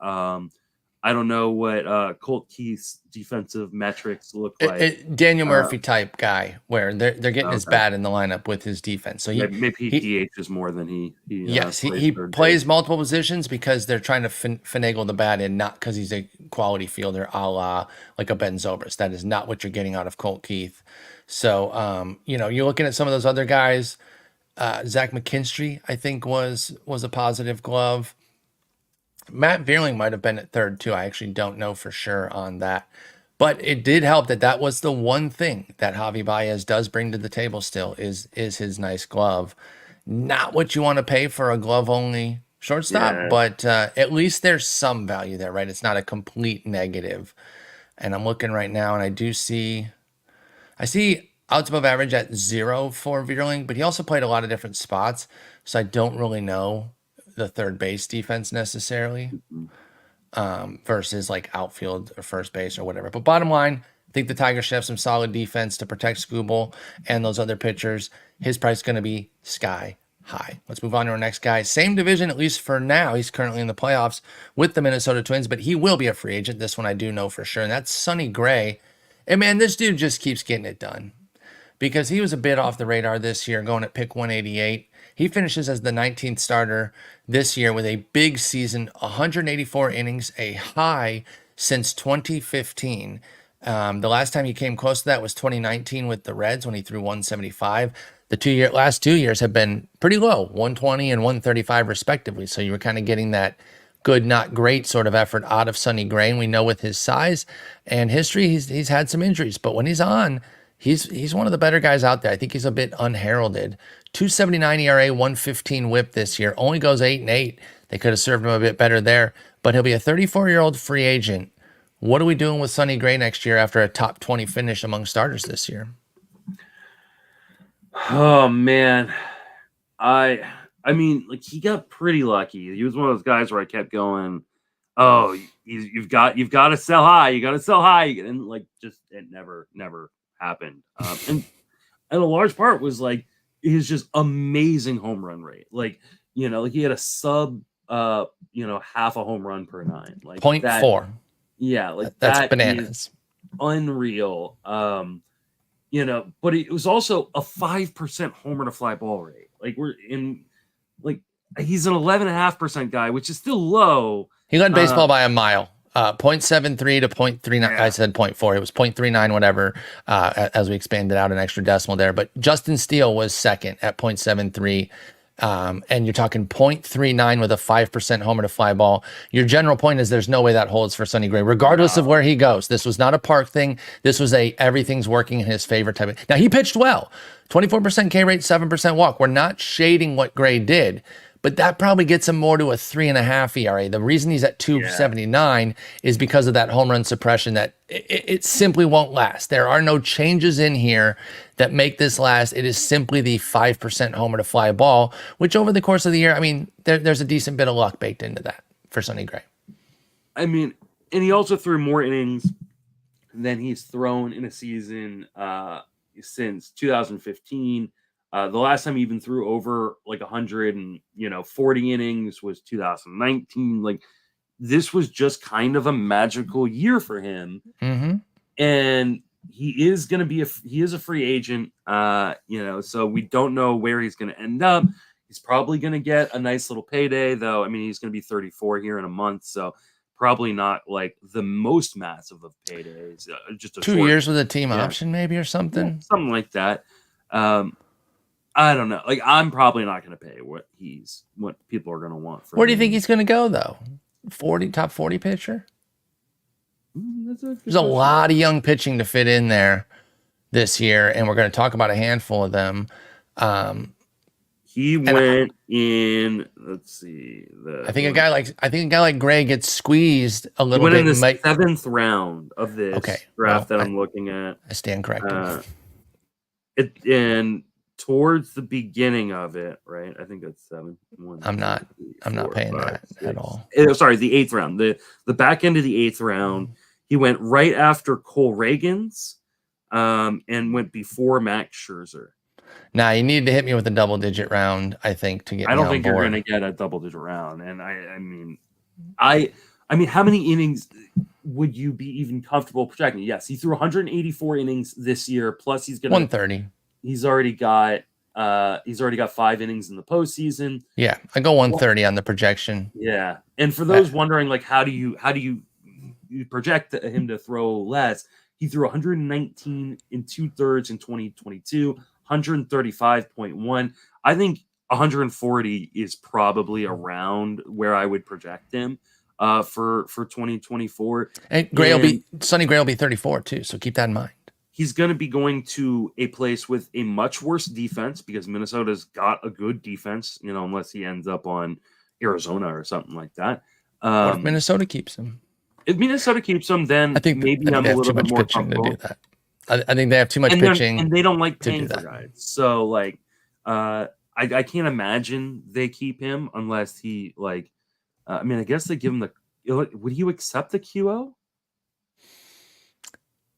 I don't know what Colt Keith's defensive metrics look like. Daniel Murphy type guy, where they're getting his bat in the lineup with his defense. So maybe he DHs more than he plays multiple positions because they're trying to finagle the bat in, not because he's a quality fielder, a la like a Ben Zobrist. That is not what you're getting out of Colt Keith. So you're looking at some of those other guys. Zach McKinstry, I think, was a positive glove. Matt Vierling might have been at third too. I actually don't know for sure on that. But it did help that was the one thing that Javi Baez does bring to the table still is his nice glove. Not what you want to pay for a glove-only shortstop, but at least there's some value there, right? It's not a complete negative. And I'm looking right now, and I see outs above average at 0 for Vierling, but he also played a lot of different spots, so I don't really know the third base defense necessarily versus like outfield or first base or whatever. But bottom line, I think the Tigers should have some solid defense to protect Skubal and those other pitchers. His price is going to be sky high. Let's move on to our next guy. Same division, at least for now. He's currently in the playoffs with the Minnesota Twins, but he will be a free agent. This one I do know for sure, and that's Sonny Gray. And man, this dude just keeps getting it done. because he was a bit off the radar this year, going at pick 188. He finishes as the 19th starter this year with a big season, 184 innings, a high since 2015. The last time he came close to that was 2019 with the Reds when he threw 175. The last 2 years have been pretty low, 120 and 135 respectively. So you were kind of getting that good, not great sort of effort out of Sonny Gray. And we know with his size and history, he's had some injuries, but when he's on, he's one of the better guys out there. I think he's a bit unheralded. 2.79 ERA, 115 WHIP this year. Only goes 8-8. They could have served him a bit better there, but he'll be a 34-year-old free agent. What are we doing with Sonny Gray next year after a top 20 finish among starters this year? Oh man, I mean, like, he got pretty lucky. He was one of those guys where I kept going, "Oh, you've got to sell high. You got to sell high," and like, just it never happened. And a large part was like his just amazing home run rate. Like, like he had a sub, half a home run per nine, like 0.4. Yeah, like that's bananas. Unreal. But it was also a 5% homer to fly ball rate. Like he's an 11.5% guy, which is still low. He led baseball by a mile. 0.73 to 0.39. Yeah. I said 0.4. It was 0.39, whatever, as we expanded out an extra decimal there. But Justin Steele was second at 0.73. And you're talking 0.39 with a 5% homer to fly ball. Your general point is there's no way that holds for Sonny Gray, regardless of where he goes. This was not a park thing. This was everything's working in his favor type of. Now, he pitched well. 24% K rate, 7% walk. We're not shading what Gray did, but that probably gets him more to a 3.5 ERA. The reason he's at 2.79 is because of that home run suppression that it simply won't last. There are no changes in here that make this last. It is simply the 5% homer to fly ball, which over the course of the year, I mean, there's a decent bit of luck baked into that for Sonny Gray. I mean, and he also threw more innings than he's thrown in a season since 2015. The last time he even threw over like 140 innings was 2019. Like, this was just kind of a magical year for him. Mm-hmm. And he is going to be he is a free agent, so we don't know where he's going to end up. He's probably going to get a nice little payday, though. I mean, he's going to be 34 here in a month, so probably not like the most massive of paydays. Just a 2 years with a team option, maybe, or something. Yeah, something like that. I don't know. Like, I'm probably not going to pay what people are going to want. Where do you think he's going to go, though? Top 40 pitcher? There's a lot of young pitching to fit in there this year, and we're going to talk about a handful of them. He went in. Let's see. I think a guy like Gray gets squeezed a little bit. He went in the 7th round of this draft that I'm looking at. I stand corrected. And towards the beginning of it, right? I think that's 7. I'm not paying that at all. Sorry, the 8th round. The back end of the 8th round. He went right after Cole Ragans, and went before Max Scherzer. Now, you need to hit me with a double-digit round, I think, to get me on board. I don't think you're going to get a double-digit round. And I mean, how many innings would you be even comfortable projecting? Yes, he threw 184 innings this year. Plus, he's going to 130. He's already got 5 innings in the postseason. Yeah, I go 130 on the projection. Yeah, and for those wondering, like, how do you project him to throw less? He threw 119 and 2/3 in 2022, 135.1. I think 140 is probably around where I would project him for 2024. And Sonny Gray will be 34 too, so keep that in mind. He's going to be going to a place with a much worse defense because Minnesota's got a good defense, unless he ends up on Arizona or something like that. What if Minnesota keeps him? If Minnesota keeps him, then I think maybe I'm a little bit more comfortable to do that. I think they have too much pitching, and they don't like paying for guys. So, like, I can't imagine they keep him unless he I guess they give him would you accept the QO?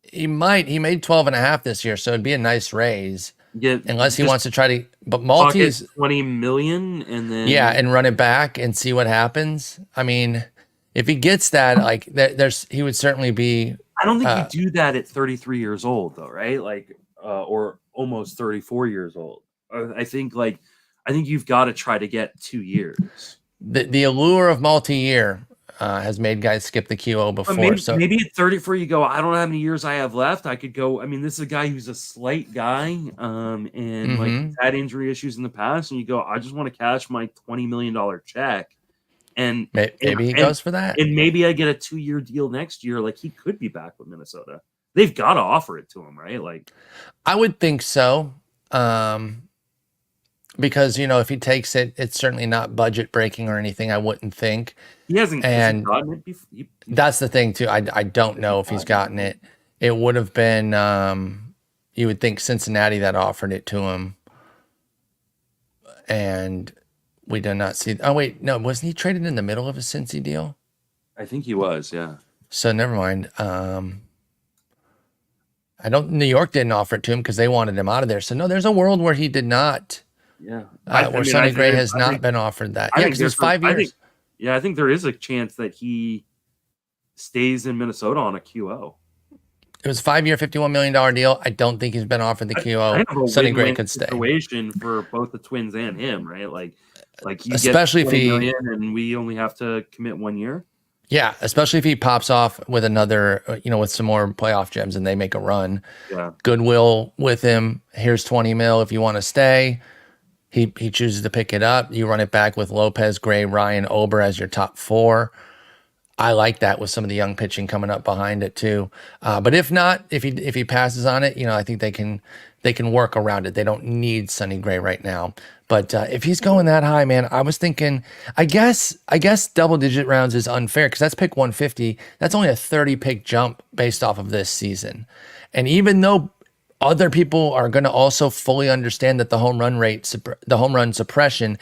He might. He made 12.5 this year, so it'd be a nice raise. Yeah, unless he wants to try to. But Maltese $20 million, and then and run it back and see what happens. I mean, if he gets that, he would certainly be. I don't think you do that at 33 years old, though, right? Like, or almost 34 years old. I think you've got to try to get 2 years. The allure of multi-year has made guys skip the QO before. Maybe at 34 you go, I don't know how many years I have left. I could go. I mean, this is a guy who's a slight guy, and like he's had injury issues in the past, and you go, I just want to cash my $20 million check. And maybe he goes for that. And maybe I get a 2-year deal next year. Like, he could be back with Minnesota. They've got to offer it to him, right? Like, I would think so. Because, if he takes it, it's certainly not budget breaking or anything, I wouldn't think. He hasn't gotten it before. That's the thing too. I don't know if he's gotten it. It would have been, you would think Cincinnati that offered it to him. And we did not see. Oh, wait, no, wasn't he traded in the middle of a Cincy deal? I think he was, yeah. So never mind. New York didn't offer it to him because they wanted him out of there. So no, there's a world where he did not. Yeah. Where Sonny Gray has not been offered that. Yeah, because it's 5 years. I think there is a chance that he stays in Minnesota on a QO. It was a 5-year, $51 million deal. I don't think he's been offered the QO. Sonny Gray could stay. Situation for both the Twins and him, right? Like you especially get $20 million and we only have to commit 1 year. Yeah, especially if he pops off with another, with some more playoff gems and they make a run. Yeah. Goodwill with him. Here's 20 mil if you want to stay. He chooses to pick it up. You run it back with Lopez, Gray, Ryan, Ober as your top 4. I like that with some of the young pitching coming up behind it too. But if not, if he passes on it, I think they can work around it. They don't need Sonny Gray right now. But if he's going that high, man, I was thinking, I guess double-digit rounds is unfair because that's pick 150. That's only a 30-pick jump based off of this season. And even though other people are going to also fully understand that the home run suppression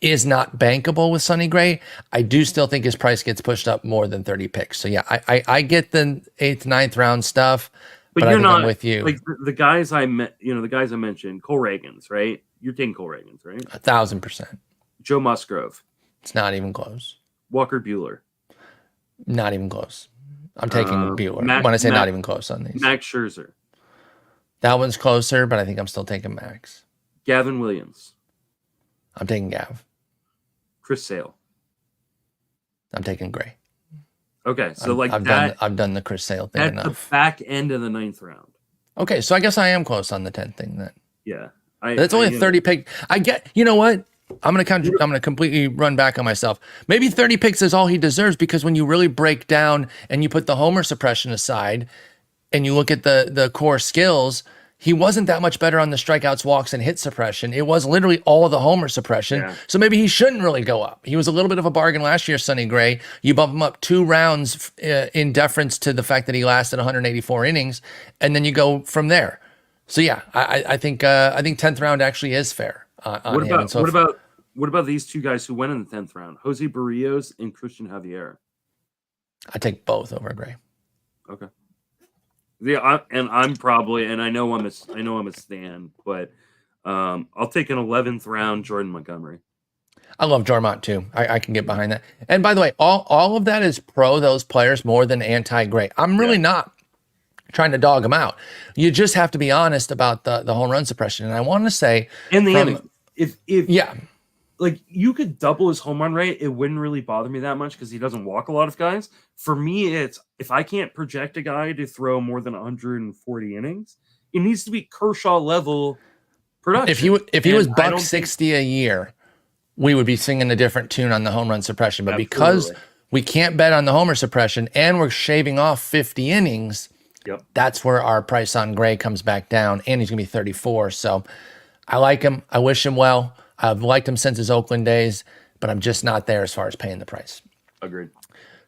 is not bankable with Sonny Gray, I do still think his price gets pushed up more than 30 picks. So yeah, I get the 8th, 9th round stuff, but you're not I'm with you. Like the guys I met, the guys I mentioned, Cole Ragans, right? You're taking Cole Ragans, right? 1,000%. Joe Musgrove. It's not even close. Walker Buehler. Not even close. I'm taking Buehler. When I say not even close on these. Max Scherzer. That one's closer, but I think I'm still taking Max. Gavin Williams. I'm taking Gav. Chris Sale. I'm taking Gray. Okay, so I've done the Chris Sale thing enough. At the back end of the 9th round. Okay, so I guess I am close on the 10th thing then. Yeah. That's only a 30 pick. I get, you know what? I'm gonna completely run back on myself. Maybe 30 picks is all he deserves because when you really break down and you put the homer suppression aside and you look at the core skills, he wasn't that much better on the strikeouts, walks, and hit suppression. It was literally all of the homer suppression. Yeah. So maybe he shouldn't really go up. He was a little bit of a bargain last year, Sonny Gray. You bump him up 2 rounds in deference to the fact that he lasted 184 innings, and then you go from there. So yeah, I think 10th round actually is fair. What about these 2 guys who went in the 10th round? Jose Barrios and Christian Javier. I take both over Gray. Okay. Yeah, I'm probably, and I know I'm a stan, but I'll take an 11th round Jordan Montgomery. I love Jormont too. I can get behind that. And by the way, all of that is pro those players more than anti-Gray. I'm really not trying to dog them out. You just have to be honest about the home run suppression. And I want to say, in the end, if like you could double his home run rate, it wouldn't really bother me that much because he doesn't walk a lot of guys. For me, it's if I can't project a guy to throw more than 140 innings, it needs to be Kershaw level production. If he was $160 a year, we would be singing a different tune on the home run suppression. But because we can't bet on the homer suppression and we're shaving off 50 innings, that's where our price on Gray comes back down, and he's gonna be 34. So I like him. I wish him well. I've liked him since his Oakland days, but I'm just not there as far as paying the price. Agreed.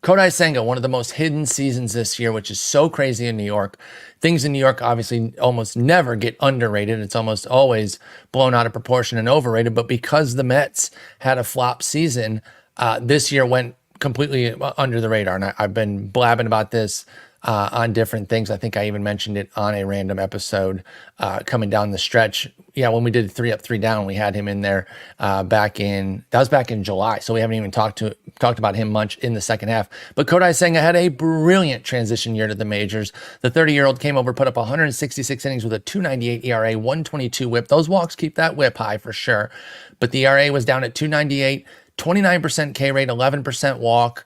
Kodai Senga, one of the most hidden seasons this year, which is so crazy in New York. Things in New York obviously almost never get underrated. It's almost always blown out of proportion and overrated. But because the Mets had a flop season, this year went completely under the radar. And I've been blabbing about this on different things. I think I even mentioned it on a random episode coming down the stretch. Yeah, when we did 3 up, 3 down, we had him in there back in July. So we haven't even talked about him much in the second half. But Kodai Senga had a brilliant transition year to the majors. The 30-year-old came over, put up 166 innings with a 2.98 ERA, 122 WHIP. Those walks keep that WHIP high for sure. But the ERA was down at 2.98, 29% K rate, 11% walk.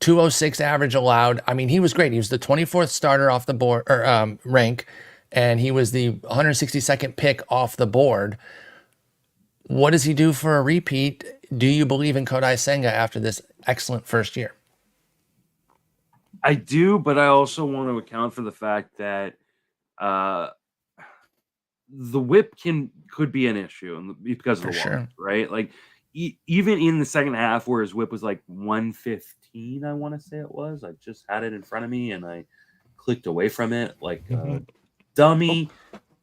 206 average allowed. I mean, he was great. He was the 24th starter off the board or rank, and he was the 162nd pick off the board. What does he do for a repeat? Do you believe in Kodai Senga after this excellent first year? I do, but I also want to account for the fact that the whip could be an issue because of the walk, right? Like even in the second half, where his whip was like 115, I want to say it was. I just had it in front of me and I clicked away from it like a dummy.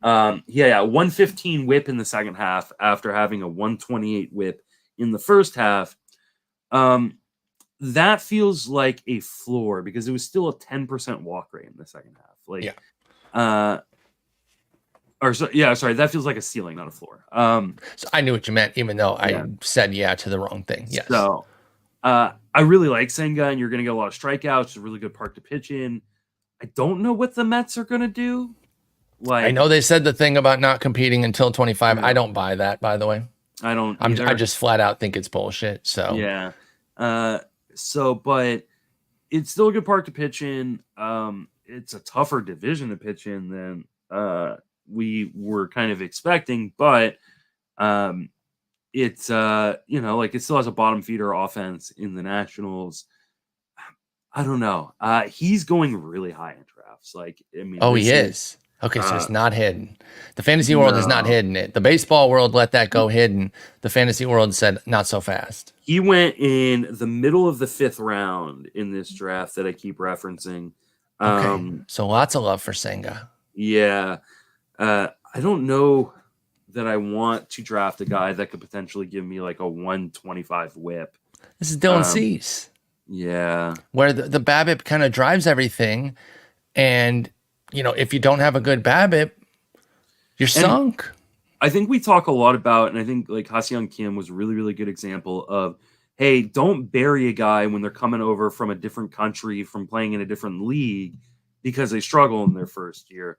115 whip in the second half after having a 128 whip in the first half. That feels like a floor because it was still a 10% walk rate in the second half. That feels like a ceiling, not a floor. So I knew what you meant, even though I said to the wrong thing. Yes. So I really like Senga, and you're going to get a lot of strikeouts. It's a really good park to pitch in. I don't know what the Mets are going to do. I know they said the thing about not competing until 25. I don't buy that, by the way. I don't. I just flat out think it's bullshit. So yeah. But it's still a good park to pitch in. It's a tougher division to pitch in than we were kind of expecting, but it's it still has a bottom feeder offense in the Nationals. I don't know. He's going really high in drafts. He is. Okay, so it's not hidden. The fantasy world is not hidden it. The baseball world let that go hidden. The fantasy world said not so fast. He went in the middle of the 5th round in this draft that I keep referencing. Okay, so lots of love for Senga. Yeah. I don't know that I want to draft a guy that could potentially give me like a 125 whip. This is Dylan Cease. Yeah. Where the BABIP kind of drives everything. And, if you don't have a good BABIP, you're sunk. I think we talk a lot about, and I think like Ha-Seong Kim was a really, really good example of, hey, don't bury a guy when they're coming over from a different country, from playing in a different league because they struggle in their first year.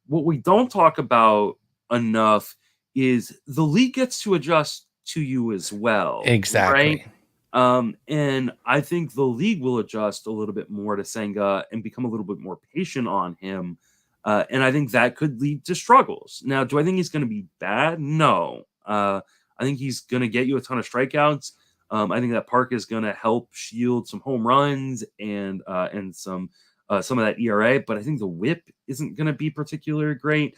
What we don't talk about enough is the league gets to adjust to you as well. Exactly. Right? And I think the league will adjust a little bit more to Senga and become a little bit more patient on him. And I think that could lead to struggles. Now, do I think he's going to be bad? No. I think he's going to get you a ton of strikeouts. I think that park is going to help shield some home runs and some of that ERA, but I think the whip isn't going to be particularly great.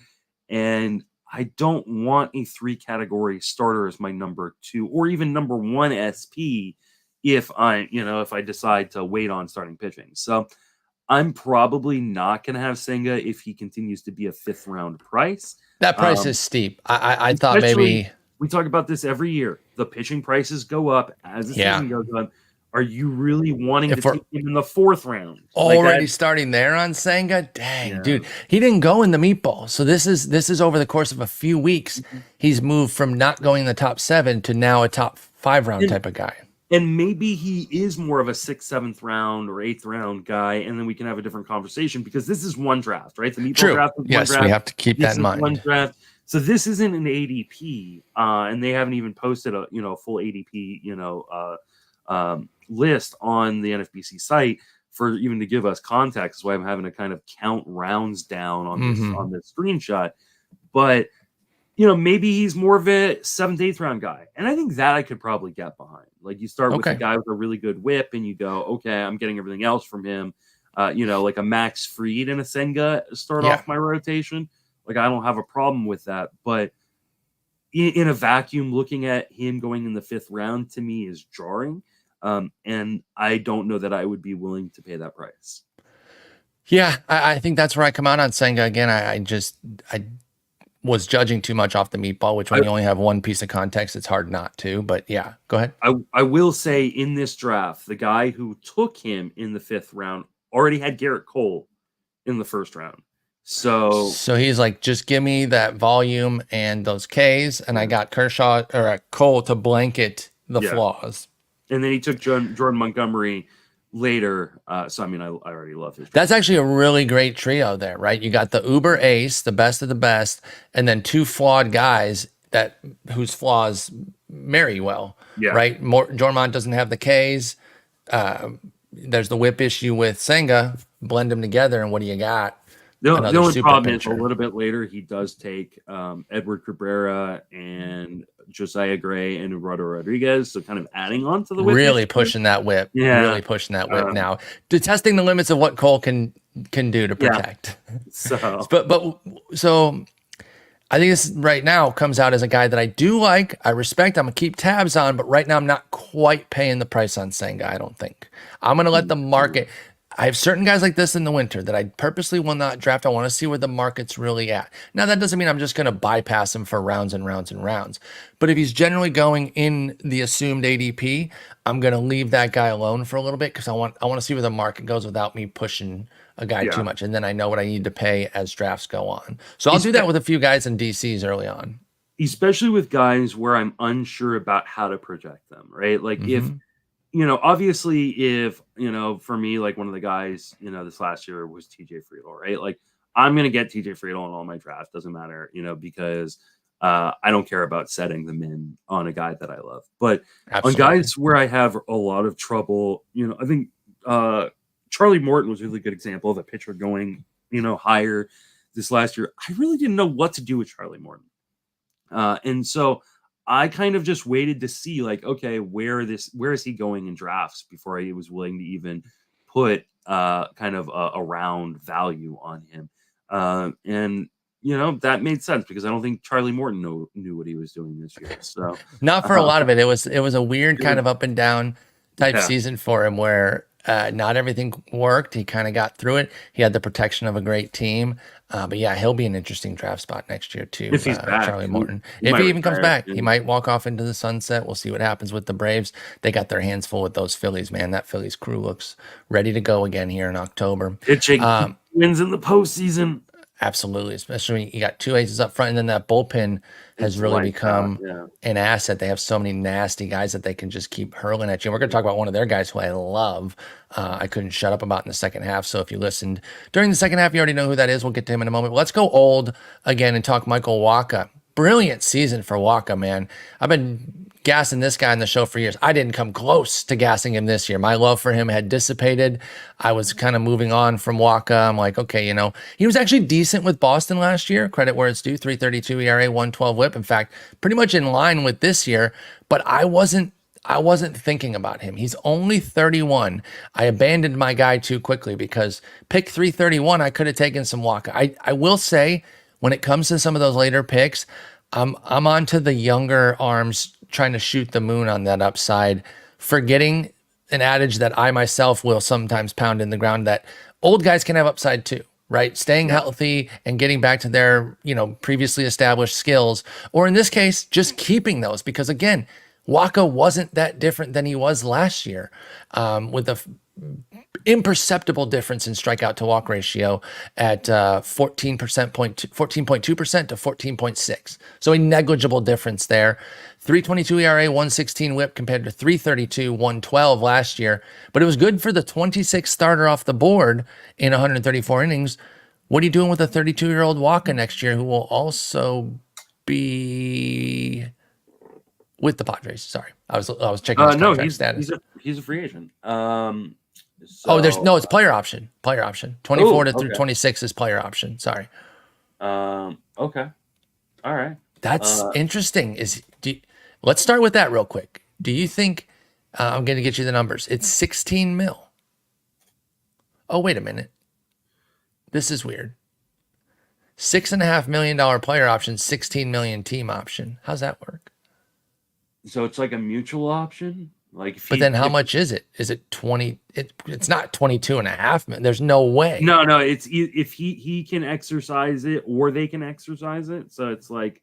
And I don't want a 3-category starter as my number 2 or even number 1 SP if I decide to wait on starting pitching. So I'm probably not going to have Senga if he continues to be a 5th round price. That price is steep. I thought maybe we talk about this every year. The pitching prices go up as the season goes on. Are you really wanting to take him in the 4th round? Already starting there on Senga? Dang, dude. He didn't go in the meatball. So this is over the course of a few weeks. He's moved from not going in the top 7 to now a top 5 round type of guy. And maybe he is more of a 6th, 7th round or 8th round guy, and then we can have a different conversation because this is one draft, right? The meatball draft is one draft. We have to keep that in mind. One draft. So this isn't an ADP, and they haven't even posted a full ADP list on the NFBC site for even to give us context. That's why I'm having to kind of count rounds down on this screenshot. But maybe he's more of a 7th, 8th round guy, and I think that I could probably get behind. Like you start with a guy with a really good whip, and you go, okay, I'm getting everything else from him. Like a Max Fried and a Senga start off my rotation. Like I don't have a problem with that, but in a vacuum, looking at him going in the 5th round to me is jarring. And I don't know that I would be willing to pay that price. Yeah, I think that's where I come out on Senga again. I was judging too much off the meatball, which when you only have one piece of context, it's hard not to. But yeah, go ahead. I will say in this draft, the guy who took him in the 5th round already had Garrett Cole in the first round. So he's like, just give me that volume and those Ks, and I got Kershaw or Cole to blanket the flaws. And then he took Jordan Montgomery later. So I mean, I already love his. That's actually a really great trio there, right? You got the uber ace, the best of the best, and then two flawed guys whose flaws marry well, right? Jormont doesn't have the Ks. There's the whip issue with Senga. Blend them together, and what do you got? The only problem is a little bit later he does take Edward Cabrera and Josiah Gray and Eduardo Rodriguez, so kind of adding on to the whip. Really pushing that whip. Yeah. Really pushing that whip now. Testing the limits of what Cole can do to protect. So so I think this right now comes out as a guy that I do like, I respect, I'm gonna keep tabs on, but right now I'm not quite paying the price on Senga, I don't think. I'm gonna let the market. I have certain guys like this in the winter that I purposely will not draft. I want to see where the market's really at. Now, that doesn't mean I'm just going to bypass him for rounds and rounds and rounds. But if he's generally going in the assumed ADP, I'm going to leave that guy alone for a little bit because I want to see where the market goes without me pushing a guy too much. And then I know what I need to pay as drafts go on. So I'll do that with a few guys in DCs early on. Especially with guys where I'm unsure about how to project them, right? Like if, obviously if, for me, like one of the guys, this last year was TJ Friedel, right? Like I'm going to get TJ Friedel in all my drafts. Doesn't matter, because I don't care about setting them in on a guy that I love. But on guys where I have a lot of trouble, I think Charlie Morton was a really good example of a pitcher going, higher this last year. I really didn't know what to do with Charlie Morton. And so I kind of just waited to see, like, okay, where is he going in drafts before I was willing to even put kind of a round value on him. And that made sense because I don't think Charlie Morton knew what he was doing this year. So not for a lot of it. It was a weird kind of up and down type season for him where not everything worked. He kind of got through it. He had the protection of a great team. But yeah, he'll be an interesting draft spot next year too. If he's back, Charlie Morton. If he even comes back, he might walk off into the sunset. We'll see what happens with the Braves. They got their hands full with those Phillies, man. That Phillies crew looks ready to go again here in October. Pitching wins in the postseason. Absolutely, especially when you got two aces up front, and then that bullpen has really become an asset. They have so many nasty guys that they can just keep hurling at you. And we're going to talk about one of their guys who I love. I couldn't shut up about in the second half. So if you listened during the second half, you already know who that is. We'll get to him in a moment. But let's go old again and talk Michael Wacha. Brilliant season for Wacha, man. I've been gassing this guy on the show for years. I didn't come close to gassing him this year. My love for him had dissipated. I was kind of moving on from Wacha. I'm like, okay, he was actually decent with Boston last year. Credit where it's due. 3.32 ERA, 1.12 WHIP. In fact, pretty much in line with this year. But I wasn't thinking about him. He's only 31. I abandoned my guy too quickly because pick 331, I could have taken some Wacha. I will say, when it comes to some of those later picks, I'm onto the younger arms trying to shoot the moon on that upside, forgetting an adage that I myself will sometimes pound in the ground that old guys can have upside too, right? Staying healthy and getting back to their, previously established skills, or in this case, just keeping those, because again, Wacha wasn't that different than he was last year, with a imperceptible difference in strikeout to walk ratio at 14.2% to 14.6. So a negligible difference there. 3.22 ERA, 1.16 WHIP compared to 3.32, 1.12 last year. But it was good for the 26th starter off the board in 134 innings. What are you doing with a 32-year-old Wacha next year, who will also be with the Padres? Sorry, I was checking his contract status. He's a free agent. It's player option. 24 to 26 is player option. Sorry. Okay. All right. That's interesting. Let's start with that real quick. Do you think I'm going to get you the numbers? It's 16 mil. Oh, wait a minute. This is weird. $6.5 million player option, 16 million team option. How's that work? So it's like a mutual option. But then how much is it? Is it 20? It's not 22.5 million. There's no way. No. It's if he can exercise it or they can exercise it. So it's like,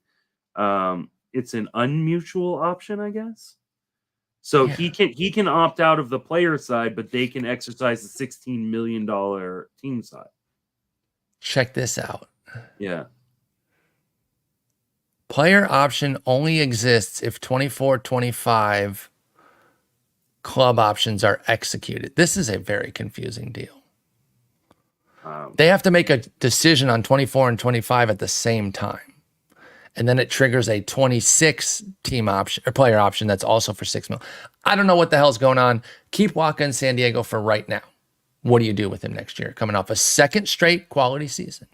it's an unmutual option, I guess. So he can opt out of the player side, but they can exercise the $16 million team side. Check this out. Yeah. Player option only exists if 24-25 club options are executed. This is a very confusing deal. They have to make a decision on 24 and 25 at the same time. And then it triggers a 26 team option or player option that's also for $6 million. I don't know what the hell's going on. Keep Wacha in San Diego for right now. What do you do with him next year? Coming off a second straight quality season.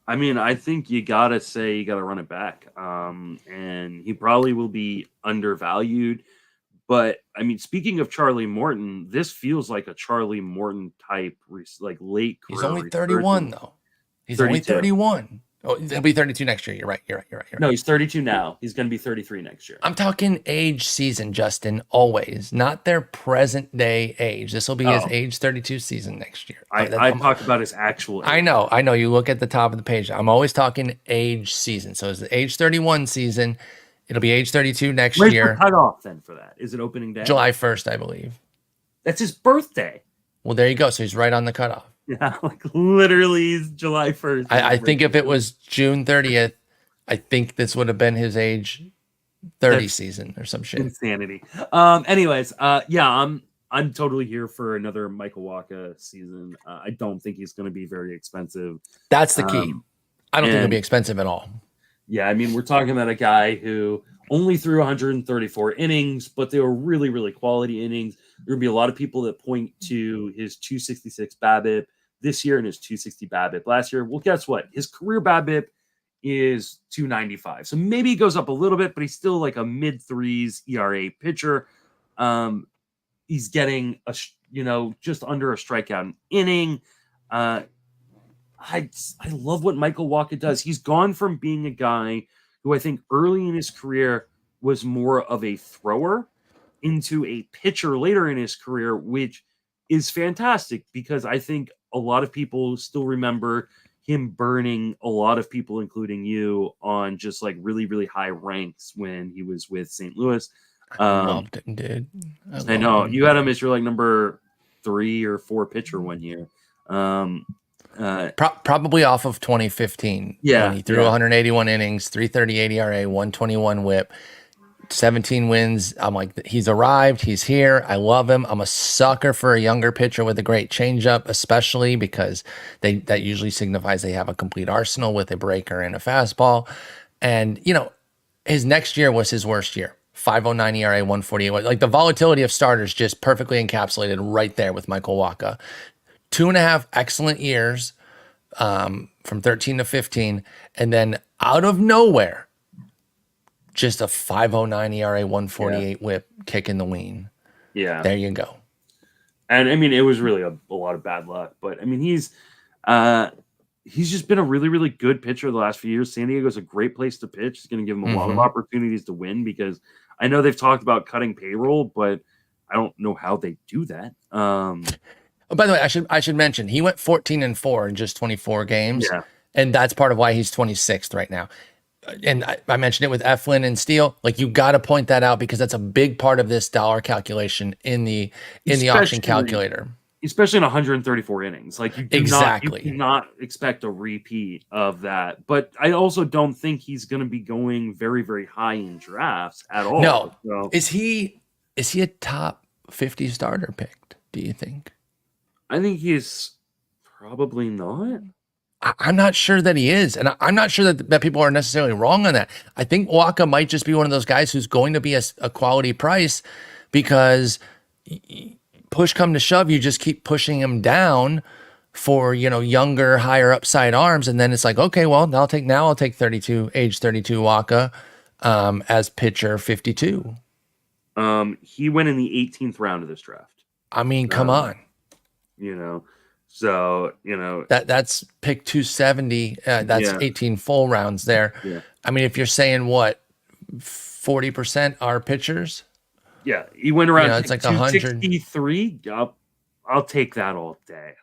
I mean, I think you got to run it back. And he probably will be undervalued. But, I mean, speaking of Charlie Morton, this feels like a Charlie Morton type, like late career. He's only 31, though. He's 32. Only 31. Oh, he'll be 32 next year. You're right. No, he's 32 now. He's going to be 33 next year. I'm talking age season, Justin, always. Not their present day age. This will be his age 32 season next year. I talk about his actual age. I know. You look at the top of the page. I'm always talking age season. So it's the age 31 season. It'll be age 32 next year. Where's the cutoff then for that? Is it opening day? July 1st, I believe. That's his birthday. Well, there you go. So he's right on the cutoff. Yeah, like literally July 1st. I think if it was June 30th, I think this would have been his age 30 season or some shit. Insanity. Anyways, I'm totally here for another Michael Wacha season. I don't think he's going to be very expensive. That's the key. I don't think it'll be expensive at all. Yeah, I mean, we're talking about a guy who only threw 134 innings, but they were really, really quality innings. There will be a lot of people that point to his 266 BABIP this year and his 260 BABIP last year. Well, guess what? His career BABIP is 295. So maybe he goes up a little bit, but he's still like a mid-threes ERA pitcher. He's getting just under a strikeout an inning. I love what Michael Wacha does. He's gone from being a guy who I think early in his career was more of a thrower into a pitcher later in his career, which is fantastic because I think a lot of people still remember him burning a lot of people, including you, on just like really, really high ranks when he was with St. Louis. I loved him, dude. I know. You had him as your like number 3 or 4 pitcher one year. Probably off of 2015. Yeah, when he threw 181 innings, 338 ERA, 121 WHIP, 17 wins. I'm like, he's arrived. He's here. I love him. I'm a sucker for a younger pitcher with a great changeup, especially because that usually signifies they have a complete arsenal with a breaker and a fastball. And his next year was his worst year. 509 ERA, 148. Like the volatility of starters just perfectly encapsulated right there with Michael Wacha. 2.5 excellent years from 13 to 15. And then out of nowhere, just a 509 ERA, 148 WHIP kick in the ween. Yeah. There you go. And I mean, it was really a lot of bad luck. But I mean, he's just been a really, really good pitcher the last few years. San Diego's a great place to pitch. It's going to give him a lot of opportunities to win because I know they've talked about cutting payroll, but I don't know how they do that. Oh, by the way, I should mention he went 14-4 in just 24 games, and that's part of why he's 26th right now. And I mentioned it with Eflin and Steele. Like you got to point that out because that's a big part of this dollar calculation in the auction calculator, especially in 134 innings. Like you do not expect a repeat of that. But I also don't think he's going to be going very, very high in drafts at all. No, so. Is he a top 50 starter pick? Do you think? I think he's probably not. I'm not sure that he is. And I'm not sure that people are necessarily wrong on that. I think Wacha might just be one of those guys who's going to be a quality price because push come to shove, you just keep pushing him down for, younger, higher upside arms. And then it's like, okay, well, I'll take age 32 Wacha as pitcher 52. He went in the 18th round of this draft. I mean, come on. So, that's pick 270. That's 18 full rounds there. Yeah. I mean, if you're saying 40% are pitchers. Yeah. He went around it's like 163. I'll take that all day.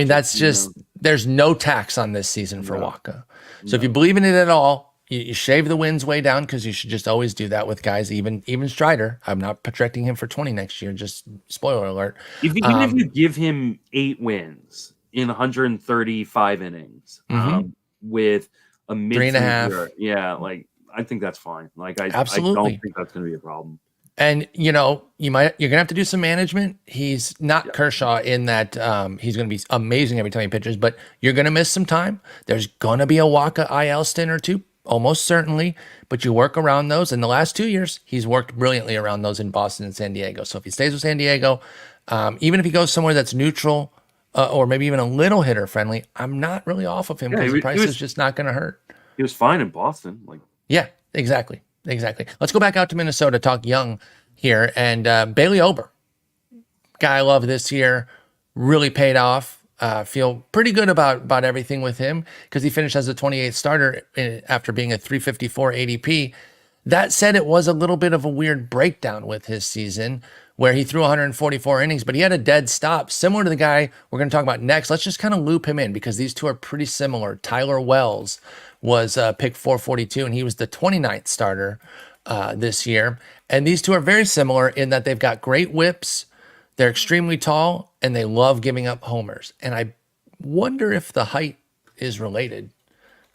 That's just, there's no tax on this season for Wacha. So if you believe in it at all, you shave the wins way down because you should just always do that with guys, even Strider. I'm not projecting him for 20 next year. Just spoiler alert. Even if you give him 8 wins in 135 innings Mhm. with a mid 3.5. ERA. Yeah, like I think that's fine. Like I don't Absolutely. think that's going to be a problem. And you're gonna have to do some management. He's not Yeah. Kershaw in that he's gonna be amazing every time he pitches, but you're gonna miss some time. There's gonna be a Wacha IL stint or two, almost certainly, but you work around those. In the last 2 years, he's worked brilliantly around those in Boston and San Diego. So if he stays with San Diego, even if he goes somewhere that's neutral or maybe even a little hitter friendly, I'm not really off of him because the price is just not gonna hurt. He was fine in Boston. Like, yeah, exactly. Let's go back out to Minnesota, talk young here. And Bailey Ober, guy I love this year, really paid off. Feel pretty good about everything with him because he finished as a 28th starter after being a 354 ADP. That said, it was a little bit of a weird breakdown with his season where he threw 144 innings, but he had a dead stop, similar to the guy we're going to talk about next. Let's just kind of loop him in because these two are pretty similar. Tyler Wells was pick 442, and he was the 29th starter this year. And these two are very similar in that they've got great whips, they're extremely tall, and they love giving up homers. And I wonder if the height is related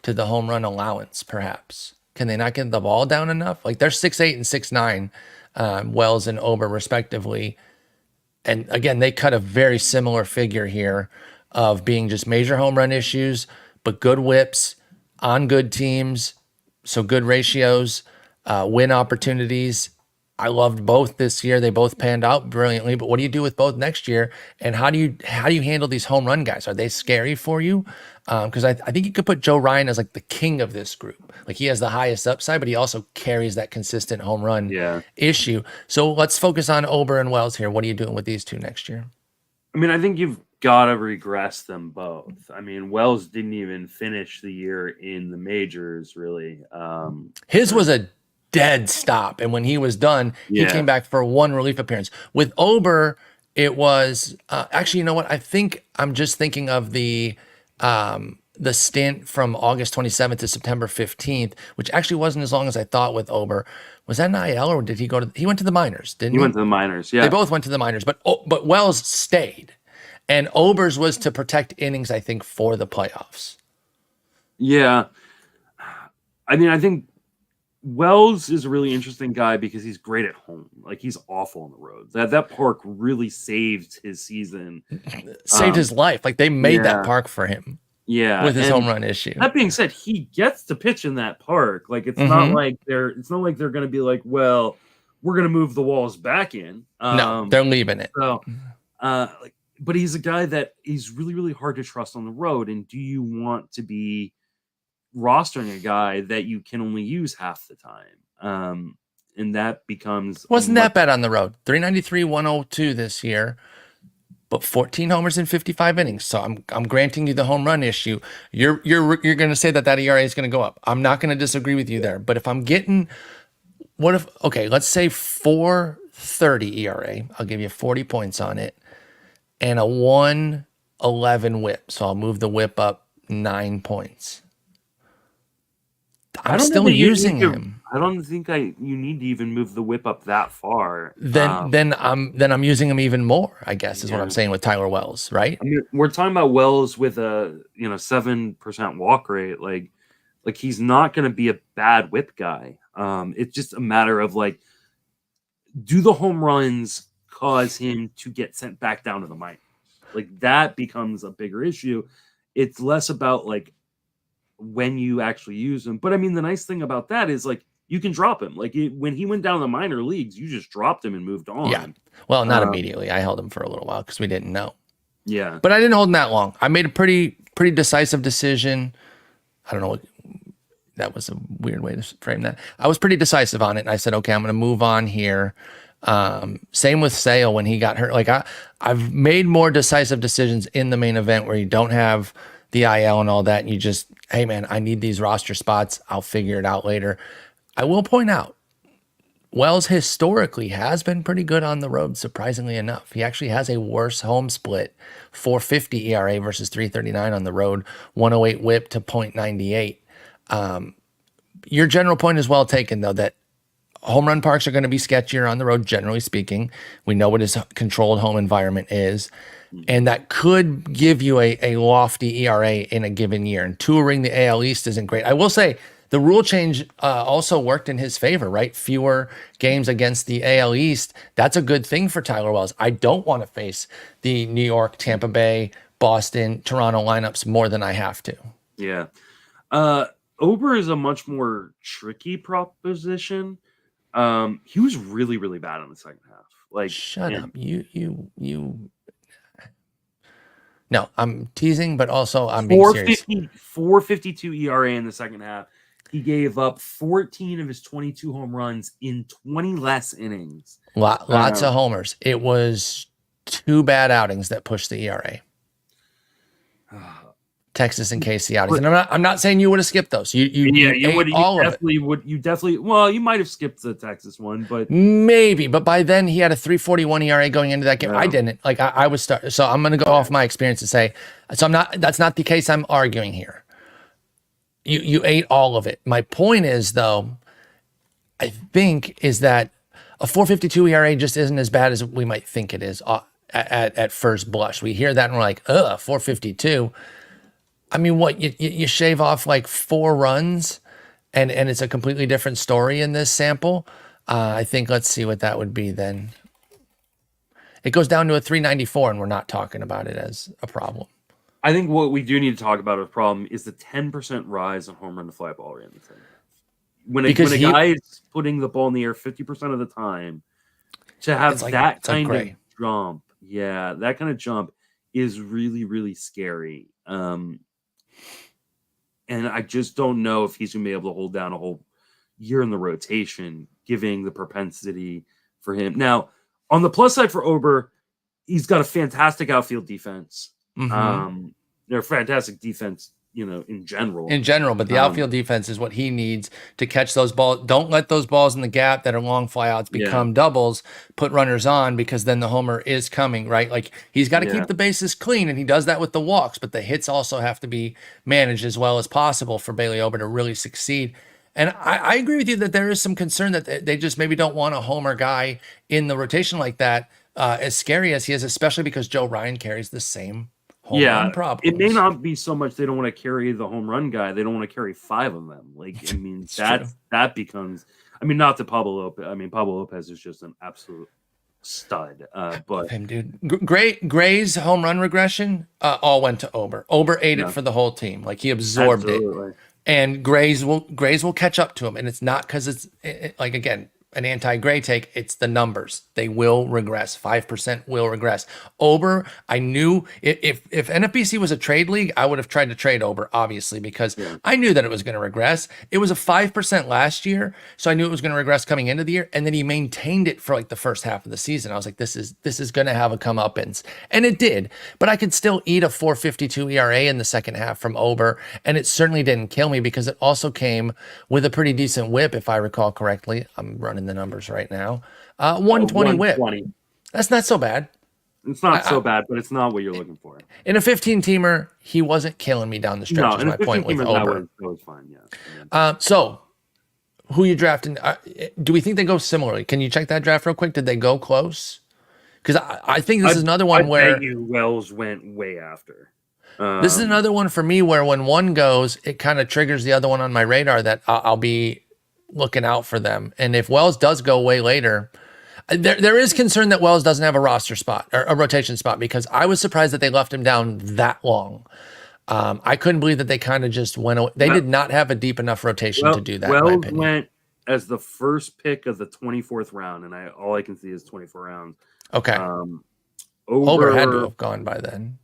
to the home run allowance, perhaps. Can they not get the ball down enough? Like they're 6'8" and 6'9", Wells and Ober respectively. And again, they cut a very similar figure here of being just major home run issues, but good whips on good teams. So good ratios, win opportunities. I loved both this year. They both panned out brilliantly, but what do you do with both next year? And how do you handle these home run guys? Are they scary for you? Because I think you could put Joe Ryan as like the king of this group. Like he has the highest upside, but he also carries that consistent home run issue. So let's focus on Ober and Wells here. What are you doing with these two next year? I mean, I think you've got to regress them both. I mean, Wells didn't even finish the year in the majors, really. His was a dead stop, and when he was done, he came back for one relief appearance. With Ober, it was actually, you know what? I think I'm just thinking of the stint from August 27th to September 15th, which actually wasn't as long as I thought with Ober. Was that an IL or did he go to? He went to the minors, didn't he? He went to the minors. Yeah, they both went to the minors, but Wells stayed, and Ober's was to protect innings, I think, for the playoffs. Yeah, I mean, I think Wells is a really interesting guy because he's great at home. Like he's awful on the road. That park really saved his season, saved his life. Like they made that park for him. Yeah, with his home run issue. That being said, he gets to pitch in that park. Like it's not like they're going to be like, well, we're going to move the walls back in. No, they're leaving it. So, but he's a guy that he's really, really hard to trust on the road. And do you want to be rostering a guy that you can only use half the time? And that becomes wasn't that bad on the road. 393, 102 this year, but 14 homers in 55 innings. So I'm granting you the home run issue. You're going to say that ERA is going to go up. I'm not going to disagree with you there. But if I'm getting, let's say 4.30 ERA, I'll give you 40 points on it, and a 1.11 whip. So I'll move the whip up 9 points. I'm still using him. I don't think you need to even move the whip up that far. Then I'm using him even more, I guess, is what I'm saying with Tyler Wells, right? I mean, we're talking about Wells with a 7% walk rate. Like he's not going to be a bad whip guy. It's just a matter of like, do the home runs cause him to get sent back down to the minors? Like that becomes a bigger issue. It's less about like when you actually use him. But I mean, the nice thing about that is like you can drop him. Like when he went down to the minor leagues, you just dropped him and moved on. Yeah. Well, not immediately. I held him for a little while because we didn't know. Yeah. But I didn't hold him that long. I made a pretty decisive decision. I don't know what that was a weird way to frame that. I was pretty decisive on it. And I said, okay, I'm going to move on here. Same with Sale when he got hurt. Like I've made more decisive decisions in the main event where you don't have the IL and all that. And you just, hey man, I need these roster spots. I'll figure it out later. I will point out, Wells historically has been pretty good on the road, surprisingly enough. He actually has a worse home split, 4.50 ERA versus 3.39 on the road, 108 whip to 0.98. Your general point is well taken, though, that home run parks are going to be sketchier on the road, generally speaking. We know what his controlled home environment is. And that could give you a lofty ERA in a given year. And touring the AL East isn't great. I will say the rule change also worked in his favor, right? Fewer games against the AL East. That's a good thing for Tyler Wells. I don't want to face the New York, Tampa Bay, Boston, Toronto lineups more than I have to. Yeah. Ober is a much more tricky proposition. He was really, really bad in the second half. Like, shut up. You. No, I'm teasing, but also I'm being serious. 4.52 ERA in the second half. He gave up 14 of his 22 home runs in 20 less innings. Lots of homers. It was 2 bad outings that pushed the ERA. Texas and KC outings, and I'm not saying you would have skipped those. You definitely. Well, you might have skipped the Texas one, but maybe. But by then he had a 3.41 ERA going into that game. Yeah. I didn't. Like I was start. So I'm going to go off my experience and say. So I'm not. That's not the case. I'm arguing here. You ate all of it. My point is though, I think is that a 4.52 ERA just isn't as bad as we might think it is at first blush. We hear that and we're like, 4.52. I mean, what you shave off like 4 runs, and it's a completely different story in this sample. I think let's see what that would be then. It goes down to a 3.94, and we're not talking about it as a problem. I think what we do need to talk about as a problem is the 10% rise in home run to fly ball rate in the thing. When a guy is putting the ball in the air 50% of the time, to have that kind of jump, that kind of jump is really, really scary. And I just don't know if he's going to be able to hold down a whole year in the rotation, giving the propensity for him. Now, on the plus side for Ober, he's got a fantastic outfield defense. Mm-hmm. They're fantastic defense, in general. But the outfield defense is what he needs to catch those balls. Don't let those balls in the gap that are long flyouts become doubles, put runners on, because then the homer is coming, right? Like he's got to keep the bases clean, and he does that with the walks, but the hits also have to be managed as well as possible for Bailey Ober to really succeed. And I agree with you that there is some concern that they just maybe don't want a homer guy in the rotation like that, as scary as he is, especially because Joe Ryan carries the same home run problems. It may not be so much they don't want to carry the home run guy. They don't want to carry 5 of them. Like, I mean, that becomes, not that Pablo Lopez. Pablo Lopez is just an absolute stud. But him, dude. Gray's home run regression all went to Ober. Ober ate it for the whole team. Like he absorbed it. And Gray's will catch up to him. And it's not because it's like, again, an anti-Gray take, it's the numbers. They will regress. 5% will regress. Ober, I knew if NFBC was a trade league, I would have tried to trade Ober, obviously, because I knew that it was going to regress. It was a 5% last year, so I knew it was going to regress coming into the year, and then he maintained it for like the first half of the season. I was like, this is going to have a comeuppance, and it did. But I could still eat a 4.52 ERA in the second half from Ober, and it certainly didn't kill me because it also came with a pretty decent whip, if I recall correctly. I'm running the numbers right now. 120 whip. That's not so bad. It's not so bad, but it's not what you're looking for. In a 15-teamer, he wasn't killing me down the stretch. Is my point with Ober. That was fine, yeah. So, who you drafting? Do we think they go similarly? Can you check that draft real quick? Did they go close? Because I think this is another one where Wells went way after. This is another one for me where when one goes, it kind of triggers the other one on my radar that I'll be looking out for them. And if Wells does go way later, there is concern that Wells doesn't have a roster spot or a rotation spot, because I was surprised that they left him down that long. I couldn't believe that they kind of just went away. They did not have a deep enough rotation to do that. Wells went as the first pick of the 24th round, and all I can see is 24 rounds. Okay. Ober had to have gone by then.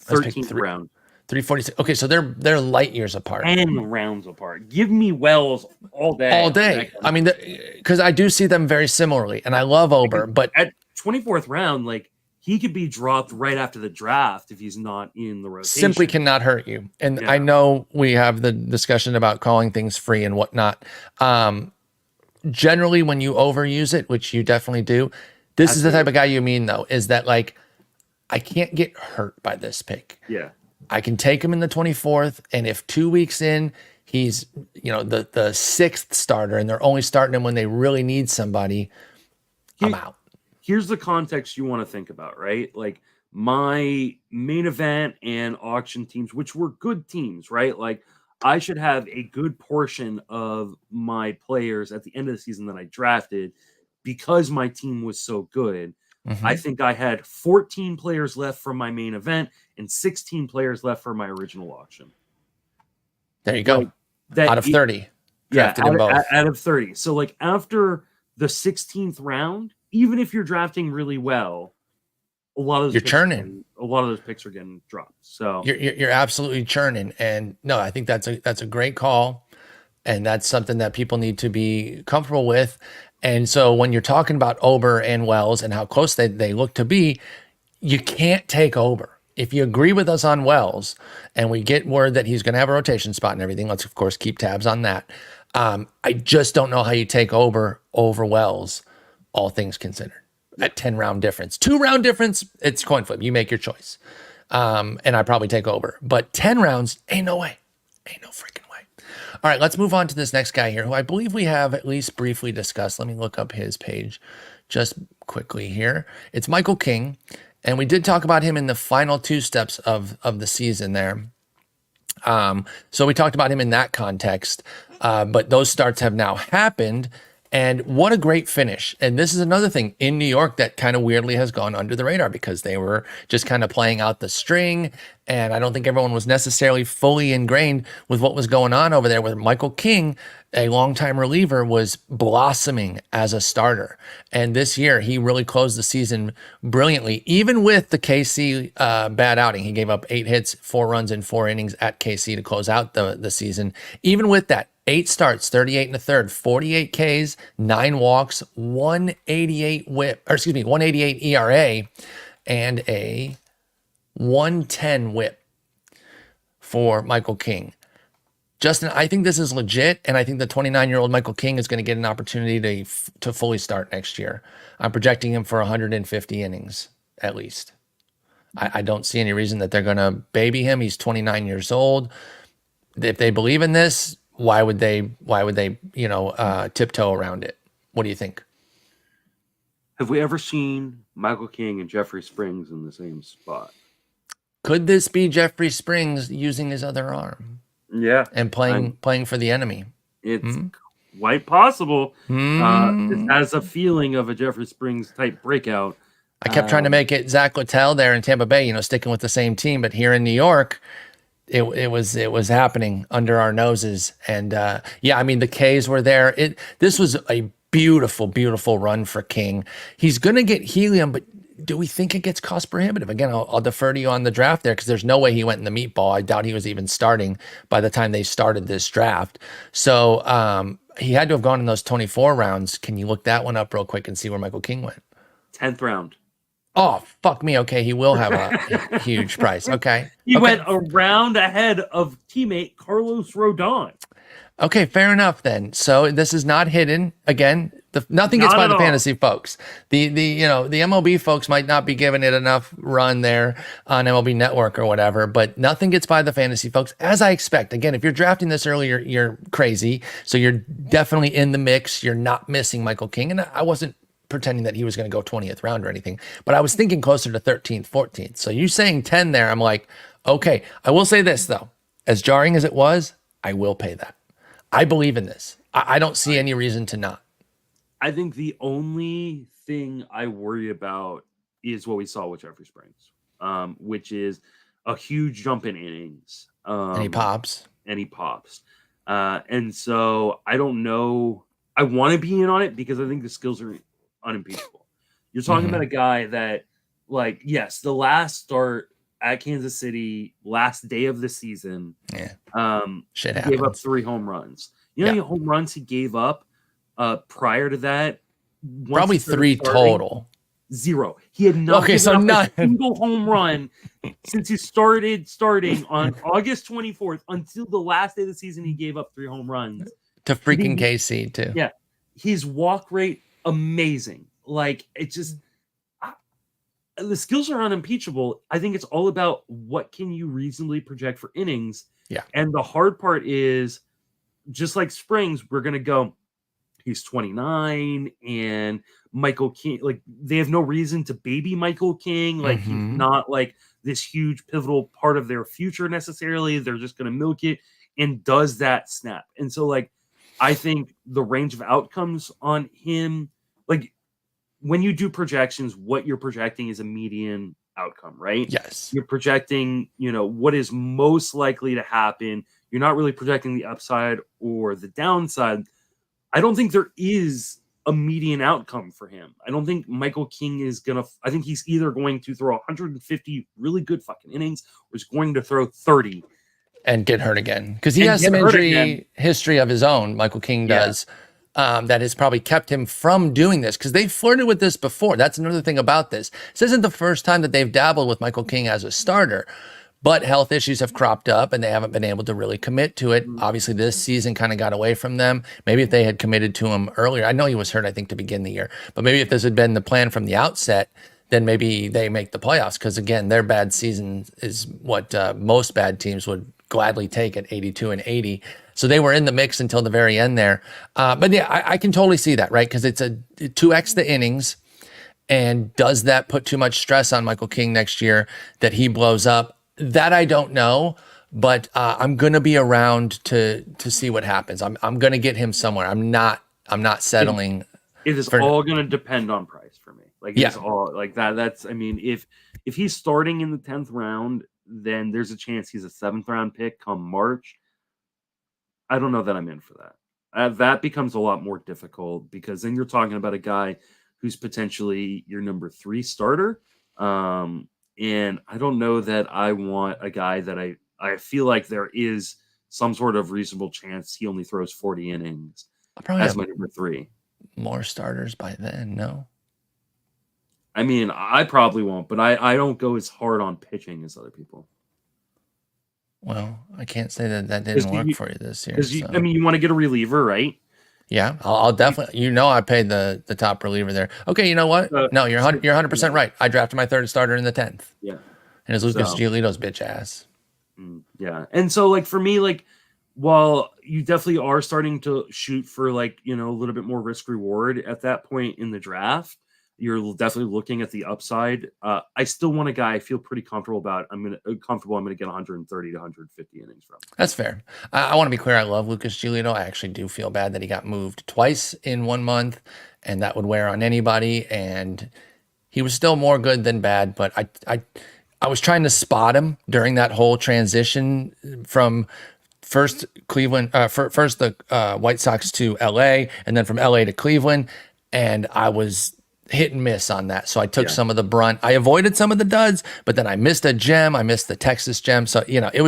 13th round. 346. Okay, so they're light years apart. 10 rounds apart. Give me Wells all day. All day. I mean, because I do see them very similarly, and I love Ober, but at 24th round, like he could be dropped right after the draft if he's not in the rotation. Simply cannot hurt you. And I know we have the discussion about calling things free and whatnot. Generally, when you overuse it, which you definitely do, this is the type of guy you mean, though, is that like I can't get hurt by this pick. Yeah. I can take him in the 24th, and if 2 weeks in he's, the sixth starter and they're only starting him when they really need somebody, I'm out. Here's the context you want to think about, right? Like my main event and auction teams, which were good teams, right? Like I should have a good portion of my players at the end of the season that I drafted because my team was so good. I think I had 14 players left from my main event and 16 players left for my original auction. There you go. Like, out of 30. Drafted in both. Out of 30. So like after the 16th round, even if you're drafting really well, a lot of those picks are getting dropped. So you're absolutely churning. And no, I think that's a great call. And that's something that people need to be comfortable with. And so when you're talking about Ober and Wells and how close they look to be, you can't take Ober. If you agree with us on Wells and we get word that he's going to have a rotation spot and everything, let's of course keep tabs on that. I just don't know how you take Ober over Wells, all things considered, at 10-round difference. 2-round difference, it's coin flip. You make your choice. And I probably take Ober. But 10 rounds, ain't no way. Ain't no freaking way. All right, let's move on to this next guy here, who I believe we have at least briefly discussed. Let me look up his page just quickly here. It's Michael King. And we did talk about him in the final 2 steps of the season there. So we talked about him in that context, but those starts have now happened. And what a great finish. And this is another thing in New York that kind of weirdly has gone under the radar because they were just kind of playing out the string. And I don't think everyone was necessarily fully ingrained with what was going on over there, where Michael King, a longtime reliever, was blossoming as a starter. And this year, he really closed the season brilliantly, even with the KC bad outing. He gave up 8 hits, 4 runs in 4 innings at KC to close out the season. Even with that, 8 starts, 38 1/3, 48 Ks, 9 walks, 188 188 ERA, and a 110 whip for Michael King. Justin, I think this is legit, and I think the 29-year-old Michael King is going to get an opportunity to fully start next year. I'm projecting him for 150 innings at least. I don't see any reason that they're going to baby him. He's 29 years old. If they believe in this, why would they tiptoe around it? What do you think? Have we ever seen Michael King and Jeffrey Springs in the same spot? Could this be Jeffrey Springs using his other arm? Yeah. And playing for the enemy? It's quite possible. It has a feeling of a Jeffrey Springs type breakout. I kept trying to make it Zach Littell there in Tampa Bay, sticking with the same team, but here in New York, it was happening under our noses. And the K's were there. This was a beautiful, beautiful run for King. He's going to get helium, but do we think it gets cost prohibitive? Again, I'll defer to you on the draft there because there's no way he went in the meatball. I doubt he was even starting by the time they started this draft. So he had to have gone in those 24 rounds. Can you look that one up real quick and see where Michael King went? 10th round. Oh, fuck me. Okay, he will have a huge price. Okay. He went a round ahead of teammate Carlos Rodon. Okay, fair enough then. So this is not hidden. Again, nothing gets by the fantasy folks. The MLB folks might not be giving it enough run there on MLB Network or whatever, but nothing gets by the fantasy folks, as I expect. Again, if you're drafting this early, you're crazy. So you're definitely in the mix. You're not missing Michael King. And I wasn't pretending that he was going to go 20th round or anything, but I was thinking closer to 13th, 14th. So you saying 10 there, I'm like, okay. I will say this though, as jarring as it was, I will pay that. I believe in this. I don't see any reason to not. I think the only thing I worry about is what we saw with Jeffrey Springs, which is a huge jump in innings. And he pops. And so I don't know. I want to be in on it because I think the skills are unimpeachable. You're talking about a guy that, like, yes, the last start at Kansas City, last day of the season, shit happens. Gave up 3 home runs. You know how many home runs he gave up prior to that? Probably 3 total. 0. He had not given up a single home run since he started starting on August 24th until the last day of the season. He gave up 3 home runs to freaking KC too. Yeah, his walk rate amazing. Like, it just the skills are unimpeachable. I think it's all about what can you reasonably project for innings. Yeah, and the hard part is just like Springs, we're gonna go. He's 29, and Michael King, like they have no reason to baby Michael King. Like he's not like this huge pivotal part of their future necessarily. They're just gonna milk it, and does that snap. And so like I think the range of outcomes on him, like when you do projections, what you're projecting is a median outcome, right? Yes. You're projecting, what is most likely to happen. You're not really projecting the upside or the downside. I don't think there is a median outcome for him. I don't think Michael King is going to, I think he's either going to throw 150 really good fucking innings or he's going to throw 30 and get hurt again. Because he has some injury history of his own, Michael King does, that has probably kept him from doing this. Because they've flirted with this before. That's another thing about this. This isn't the first time that they've dabbled with Michael King as a starter. But health issues have cropped up and they haven't been able to really commit to it. Obviously, this season kind of got away from them. Maybe if they had committed to him earlier, I know he was hurt, I think, to begin the year. But maybe if this had been the plan from the outset, then maybe they make the playoffs. Because again, their bad season is what most bad teams would gladly take at 82 and 80. So they were in the mix until the very end there. But yeah, I can totally see that, right? Because it's a 2x the innings. And does that put too much stress on Michael King next year that he blows up? That I don't know, but I'm gonna be around to see what happens. I'm gonna get him somewhere. I'm not settling. It is all gonna depend on price for me. Like it's all like that. That's if he's starting in the 10th round, then there's a chance he's a 7th round pick come March. I don't know that I'm in for that. That becomes a lot more difficult because then you're talking about a guy who's potentially your number 3 starter. And I don't know that I want a guy that I feel like there is some sort of reasonable chance he only throws 40 innings as my number 3. More starters by then, no? I probably won't, but I don't go as hard on pitching as other people. Well, I can't say that didn't work for you this year. Because you want to get a reliever, right? Yeah, I'll definitely. I paid the top reliever there. Okay, you know what? No, you're 100% right. I drafted my 3rd starter in the 10th. Yeah, and it's Lucas Giolito's bitch ass. Yeah, and so like for me, like while you definitely are starting to shoot for like a little bit more risk reward at that point in the draft, you're definitely looking at the upside. I still want a guy I feel pretty comfortable about. I'm gonna get 130 to 150 innings from. That's fair. I want to be clear. I love Lucas Giolito. I actually do feel bad that he got moved twice in 1 month, and that would wear on anybody. And he was still more good than bad. But I was trying to spot him during that whole transition from first Cleveland, first the White Sox to LA, and then from LA to Cleveland, and I was hit and miss on that. So I took some of the brunt. I avoided some of the duds, but then I missed a gem. I missed the Texas gem. So, it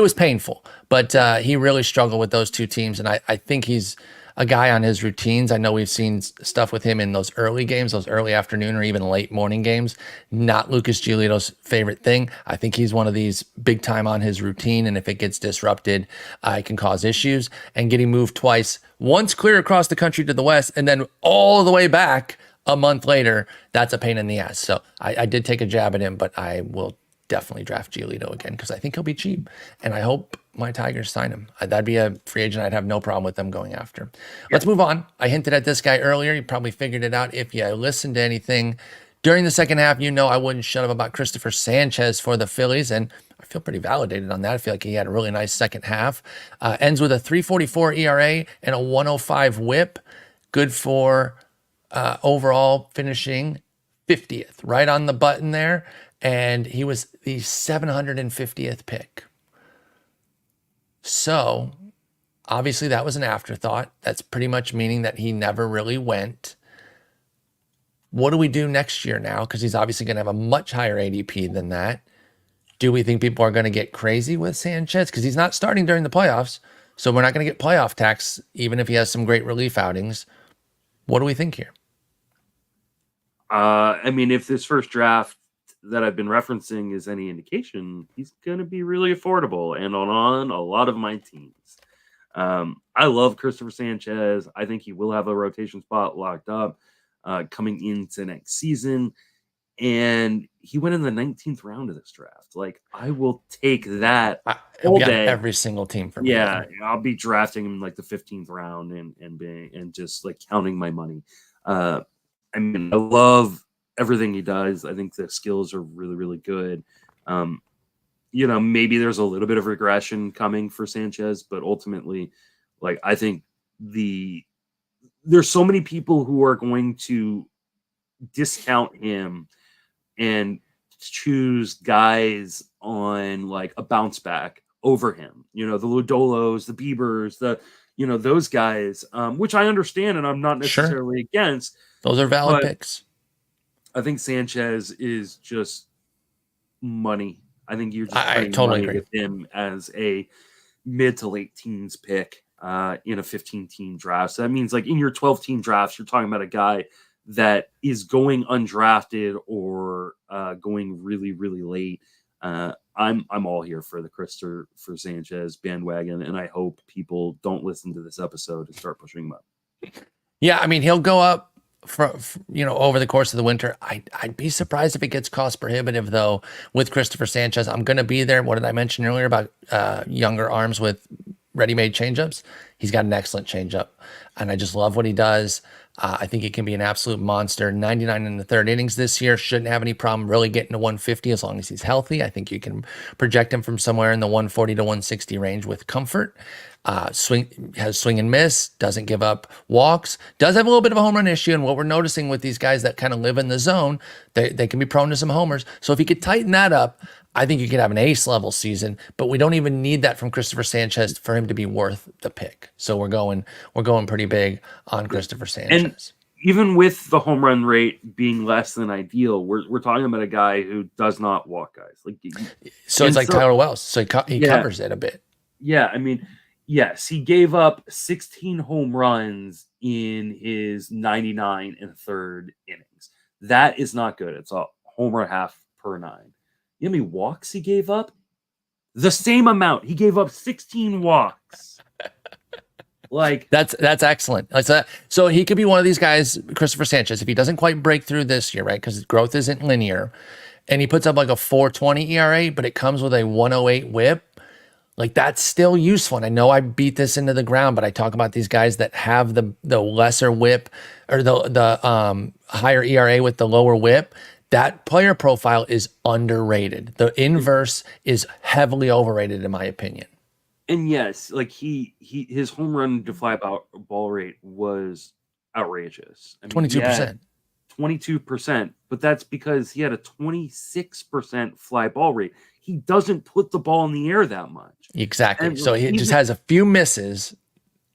was painful, but he really struggled with those 2 teams. And I think he's a guy on his routines. I know we've seen stuff with him in those early games, those early afternoon or even late morning games. Not Lucas Giolito's favorite thing. I think he's one of these big time on his routine. And if it gets disrupted, it can cause issues. And getting moved twice, once clear across the country to the West, and then all the way back a month later, that's a pain in the ass. So I did take a jab at him, but I will definitely draft Giolito again because I think he'll be cheap. And I hope my Tigers sign him. That'd be a free agent I'd have no problem with them going after. Let's move on. I hinted at this guy earlier. You probably figured it out if you listened to anything. During the second half, I wouldn't shut up about Cristopher Sánchez for the Phillies, and I feel pretty validated on that. I feel like he had a really nice second half. Ends with a 3.44 ERA and a 105 whip. Good for overall finishing 50th, right on the button there. And he was the 750th pick. So obviously that was an afterthought. That's pretty much meaning that he never really went. What do we do next year now? Because he's obviously going to have a much higher ADP than that. Do we think people are going to get crazy with Sanchez? Because he's not starting during the playoffs. So we're not going to get playoff tax, even if he has some great relief outings. What do we think here? If this first draft that I've been referencing is any indication, he's going to be really affordable and on a lot of my teams. I love Cristopher Sánchez. I think he will have a rotation spot locked up coming into next season. and he went in the 19th round of this draft. Like, I will take that He'll all be on day. every single team for me. Yeah, I'll be drafting him like the 15th round and just like counting my money. I mean, I love everything he does. I think the skills are really, really good. Maybe there's a little bit of regression coming for Sanchez, but ultimately, like, I think there's so many people who are going to discount him and choose guys on like a bounce back over him. The Ludolos, the Biebers, those guys, which I understand and I'm not necessarily against. Those are valid picks. I think Sanchez is just money. I think you're just I totally agree with him as a mid to late teens pick in a 15-team draft. So that means like in your 12-team drafts, you're talking about a guy that is going undrafted or going really, really late. I'm all here for the Cristopher Sánchez bandwagon, and I hope people don't listen to this episode and start pushing him up. Yeah, I mean, he'll go up over the course of the winter. I'd be surprised if it gets cost prohibitive though with Cristopher Sánchez. I'm going to be there. What did I mention earlier about younger arms with ready-made changeups? He's got an excellent changeup, and I just love what he does. I think he can be an absolute monster. 99 in the third innings this year. Shouldn't have any problem really getting to 150 as long as he's healthy. I think you can project him from somewhere in the 140 to 160 range with comfort. Has swing and miss, doesn't give up walks, does have a little bit of a home run issue. And what we're noticing with these guys that kind of live in the zone, they can be prone to some homers. So if he could tighten that up, I think you could have an ace level season, but we don't even need that from Cristopher Sánchez for him to be worth the pick. So we're going pretty big on Cristopher Sánchez. And even with the home run rate being less than ideal, we're talking about a guy who does not walk guys. So it's like Tyler Wells. So he covers it a bit. Yeah, I mean, yes, he gave up 16 home runs in his 99 and third innings. That is not good. It's a homer half per 9. You know how many walks he gave up? The same amount. He gave up 16 walks. Like that's excellent. So he could be one of these guys, Cristopher Sánchez, if he doesn't quite break through this year, right? Because growth isn't linear, and he puts up like a 4.20 ERA, but it comes with a 1.08 WHIP. Like that's still useful. And I know I beat this into the ground, but I talk about these guys that have the lesser WHIP or the higher ERA with the lower WHIP. That player profile is underrated. The inverse is heavily overrated, in my opinion. And yes, like his home run to fly ball rate was outrageous. 22%. 22%, but that's because he had a 26% fly ball rate. He doesn't put the ball in the air that much. Exactly. And so he just has a few misses.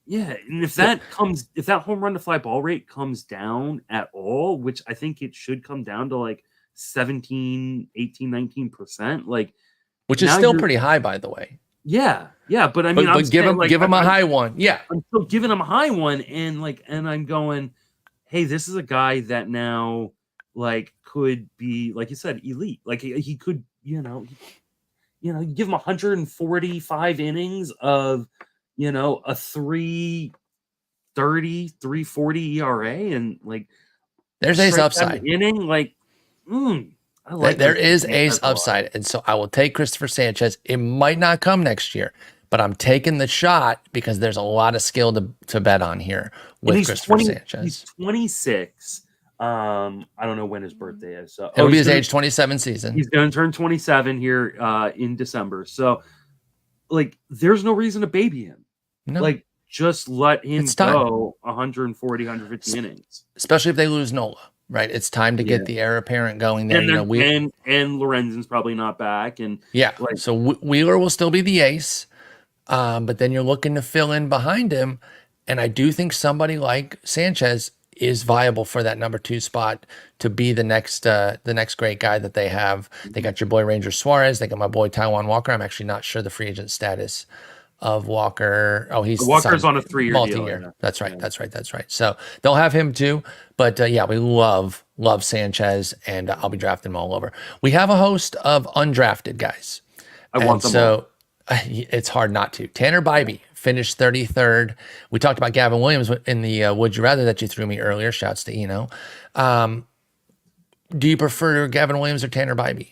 Yeah, and if that home run to fly ball rate comes down at all, which I think it should come down to like 17, 18, 19%, like which is still pretty high, by the way. Yeah, but I mean, but give him a high one. Yeah, I'm still giving him a high one, and I'm going, hey, this is a guy that now like could be, like you said, elite. Like he could, you give him 145 innings of, a 3.30, 3.40 ERA, and like there's ace upside inning. Like, I like there is ace upside, and so I will take Cristopher Sánchez. It might not come next year, but I'm taking the shot because there's a lot of skill to bet on here with Cristopher Sánchez. He's 26. I don't know when his birthday is. So it'll be his age 27 season. He's going to turn 27 here in December. So, like, there's no reason to baby him. No. Like, just let him go 140, 150 innings. Especially if they lose Nola, right? It's time to get the heir apparent going there. And Lorenzen's probably not back. And so Wheeler will still be the ace, but then you're looking to fill in behind him. And I do think somebody like Sánchez is viable for that number 2 spot to be the next great guy that they have. They got your boy Ranger Suarez. They got my boy Taijuan Walker. I'm actually not sure the free agent status of Walker. Oh, Walker's on a 3-year multi-year deal. That's right. So they'll have him too. But we love Sánchez, and I'll be drafting him all over. We have a host of undrafted guys. I want them all. It's hard not to. Tanner Bibee finished 33rd. We talked about Gavin Williams in the Would You Rather that you threw me earlier. Shouts to Eno. Do you prefer Gavin Williams or Tanner Bibee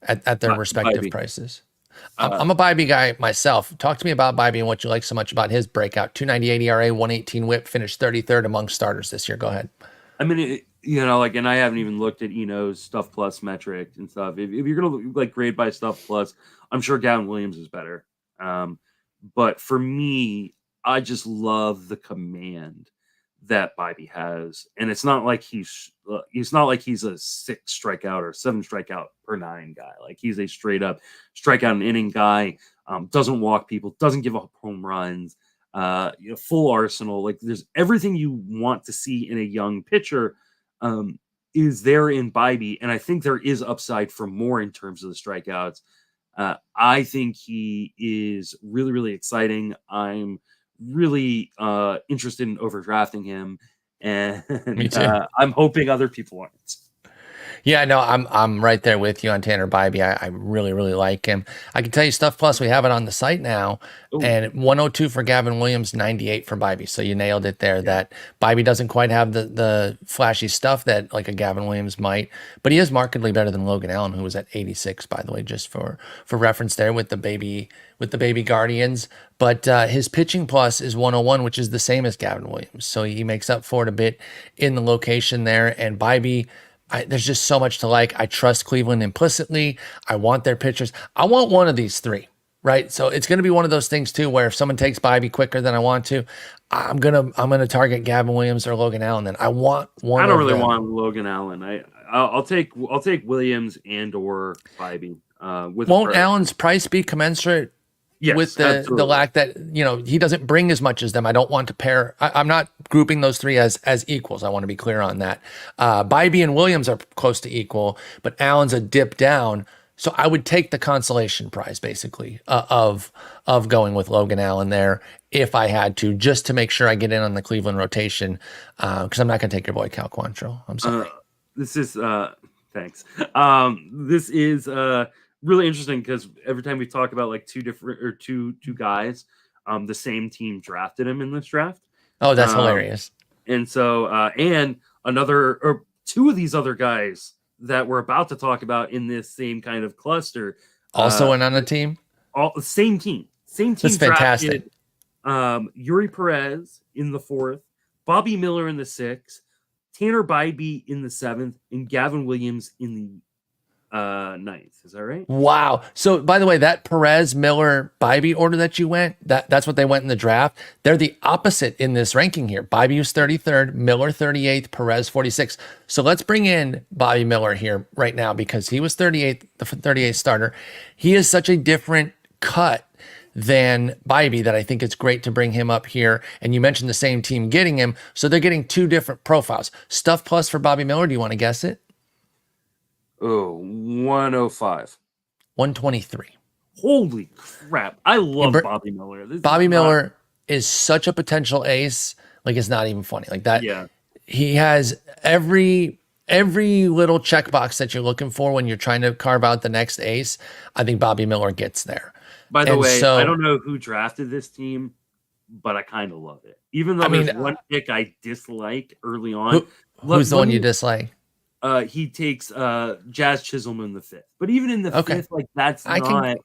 at their respective Bibee. prices? I'm a Bibee guy myself. Talk to me about Bibee and what you like so much about his breakout. 298 ERA, 118 WHIP, finished 33rd among starters this year. Go ahead. I mean, like, and I haven't even looked at Eno's Stuff Plus metric and stuff. If you're gonna like grade by Stuff Plus, I'm sure Gavin Williams is better. But for me, I just love the command that Bibee has, and it's not like he's not like he's a 6 strikeout or 7 strikeout per 9 guy. Like, he's a straight up strikeout an inning guy. Doesn't walk people, doesn't give up home runs. Full arsenal. Like, there's everything you want to see in a young pitcher is there in Bibee, and I think there is upside for more in terms of the strikeouts. I think he is really, really exciting. I'm really interested in overdrafting him, and Me too. I'm hoping other people aren't. Yeah, no, I'm right there with you on Tanner Bibee. I really, really like him. I can tell you Stuff Plus, we have it on the site now. Ooh. And 102 for Gavin Williams, 98 for Bibee. So you nailed it there. Yeah. That Bibee doesn't quite have the flashy stuff that like a Gavin Williams might, but he is markedly better than Logan Allen, who was at 86, by the way, just for reference there with the baby Guardians. But his pitching plus is 101, which is the same as Gavin Williams. So he makes up for it a bit in the location there. And Bibee, there's just so much to like. I trust Cleveland implicitly. I want their pitchers. I want one of these three, right? So it's going to be one of those things too, where if someone takes Bibee quicker than I want to, I'm gonna target Gavin Williams or Logan Allen. Then I want one. I don't really want Logan Allen. I'll take Williams and or Bibee. Won't Allen's price be commensurate? Yes, with the lack that, he doesn't bring as much as them. I don't want to pair. I'm not grouping those three as equals. I want to be clear on that. Bibee and Williams are close to equal, but Allen's a dip down. So I would take the consolation prize, basically, of going with Logan Allen there if I had to, just to make sure I get in on the Cleveland rotation, because I'm not going to take your boy Cal Quantrill. I'm sorry. This is thanks. This is really interesting because every time we talk about like two guys, the same team drafted him in this draft. Oh, that's hilarious. And so and two of these other guys that we're about to talk about in this same kind of cluster also went on the team. Same team. That's fantastic. Eury Pérez in the 4th, Bobby Miller in the 6th, Tanner Bibee in the 7th, and Gavin Williams in the 9th. Is that right? Wow. So by the way, that Pérez, Miller, Bibee order that you went, that's what they went in the draft. They're the opposite in this ranking here. Bibee was 33rd, Miller 38th, Pérez 46th. So let's bring in Bobby Miller here right now because he was 38th, the 38th starter. He is such a different cut than Bibee that I think it's great to bring him up here. And you mentioned the same team getting him. So they're getting two different profiles. Stuff Plus for Bobby Miller. Do you want to guess it? Oh, 105. 123. Holy crap. I love Bobby Miller. Bobby Miller is such a potential ace. Like, it's not even funny. Like that. Yeah. He has every little checkbox that you're looking for when you're trying to carve out the next ace. I think Bobby Miller gets there. By the way, I don't know who drafted this team, but I kind of love it. Even though there's one pick I dislike early on. Who's the one you dislike? He takes Jazz Chisholm in the 5th, but even in the 5th, like that's not.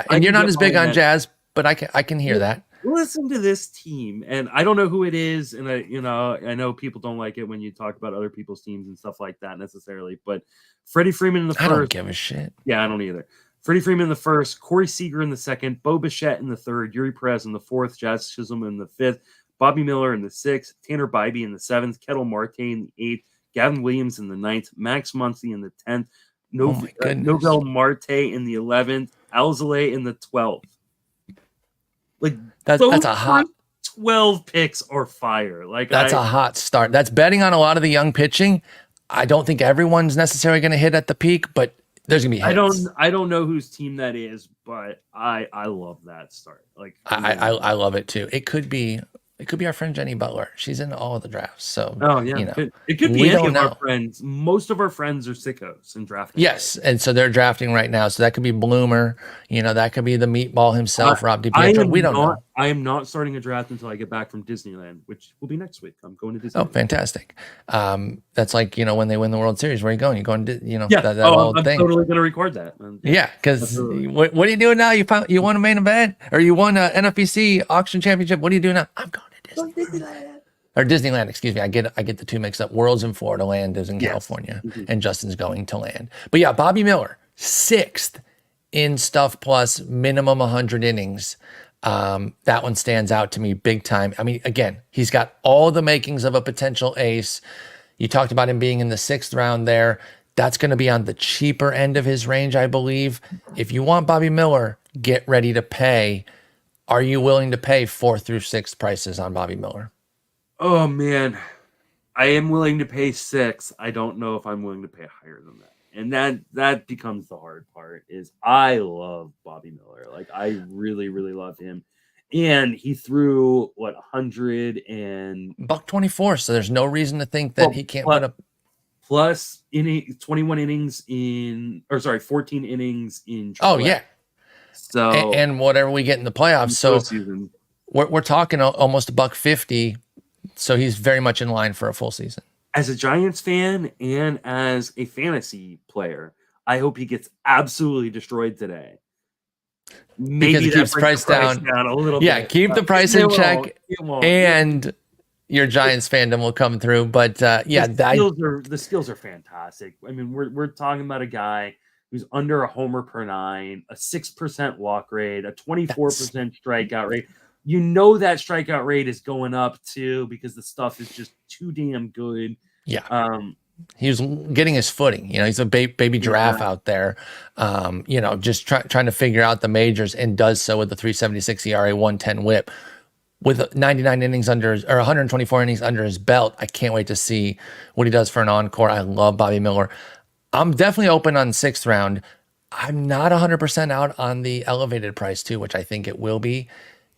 And you're not as big on Jazz, but I can hear that. Listen to this team, and I don't know who it is, and I know people don't like it when you talk about other people's teams and stuff like that necessarily, but Freddie Freeman in the 1st. I don't give a shit. Yeah, I don't either. Freddie Freeman in the 1st, Corey Seager in the 2nd, Bo Bichette in the 3rd, Eury Pérez in the 4th, Jazz Chisholm in the 5th, Bobby Miller in the 6th, Tanner Bibee in the 7th, Kettle Marte in the 8th. Gavin Williams in the 9th, Max Muncy in the 10th, Nobel Marte in the 11th, Alzolay in the 12th. Like that's a hot 12 picks are fire. Like that's a hot start. That's betting on a lot of the young pitching. I don't think everyone's necessarily going to hit at the peak, but there's going to be hits. I don't know whose team that is, but I love that start. Like I love it too. It could be our friend Jenny Butler. She's in all of the drafts. So, it could be any of our friends. Most of our friends are sickos in drafting. Yes, and so they're drafting right now. So that could be Bloomer. That could be the meatball himself, Rob DiPietro. We don't know. I am not starting a draft until I get back from Disneyland, which will be next week. I'm going to Oh, Disneyland. fantastic. That's like, when they win the World Series, where are you going? You're going to, Yeah. that Oh, old I'm thing. totally going to record that. Yeah, because absolutely. what are you doing now? You won a main event, or you won a NFBC auction championship. What are you doing now? I'm going to Disneyland. Or Disneyland, excuse me. I get the two mixed up. World's in Florida, Land is in California, and Justin's going to Land. But yeah, Bobby Miller, 6th in Stuff Plus, minimum 100 innings. That one stands out to me big time. I mean, again, he's got all the makings of a potential ace. You talked about him being in the 6th round there. That's going to be on the cheaper end of his range, I believe. If you want Bobby Miller, get ready to pay. Are you willing to pay 4th through 6th prices on Bobby Miller? Oh, man. I am willing to pay 6. I don't know if I'm willing to pay higher than that. And that becomes the hard part is I love Bobby Miller. Like, I really, really love him. And he threw, 100 and... $124, so there's no reason to think that he can't put up... Plus 21 innings 14 innings in AAA. Oh, yeah. So and whatever we get in the playoffs. So we're talking almost $150. So he's very much in line for a full season. As a Giants fan and as a fantasy player, I hope he gets absolutely destroyed today. Maybe because it keeps price down a little bit. Yeah, keep the price in check, and your Giants fandom will come through. But the skills are fantastic. I mean, we're talking about a guy who's under a homer per 9, a 6% walk rate, a 24% strikeout rate. You know that strikeout rate is going up too because the stuff is just too damn good. Yeah. He was getting his footing. He's a baby giraffe out there, just trying to figure out the majors, and does so with the 3.76 ERA, 110 WHIP, with 99 innings or 124 innings under his belt. I can't wait to see what he does for an encore. I love Bobby Miller. I'm definitely open on 6th round. I'm not 100% out on the elevated price too, which I think it will be.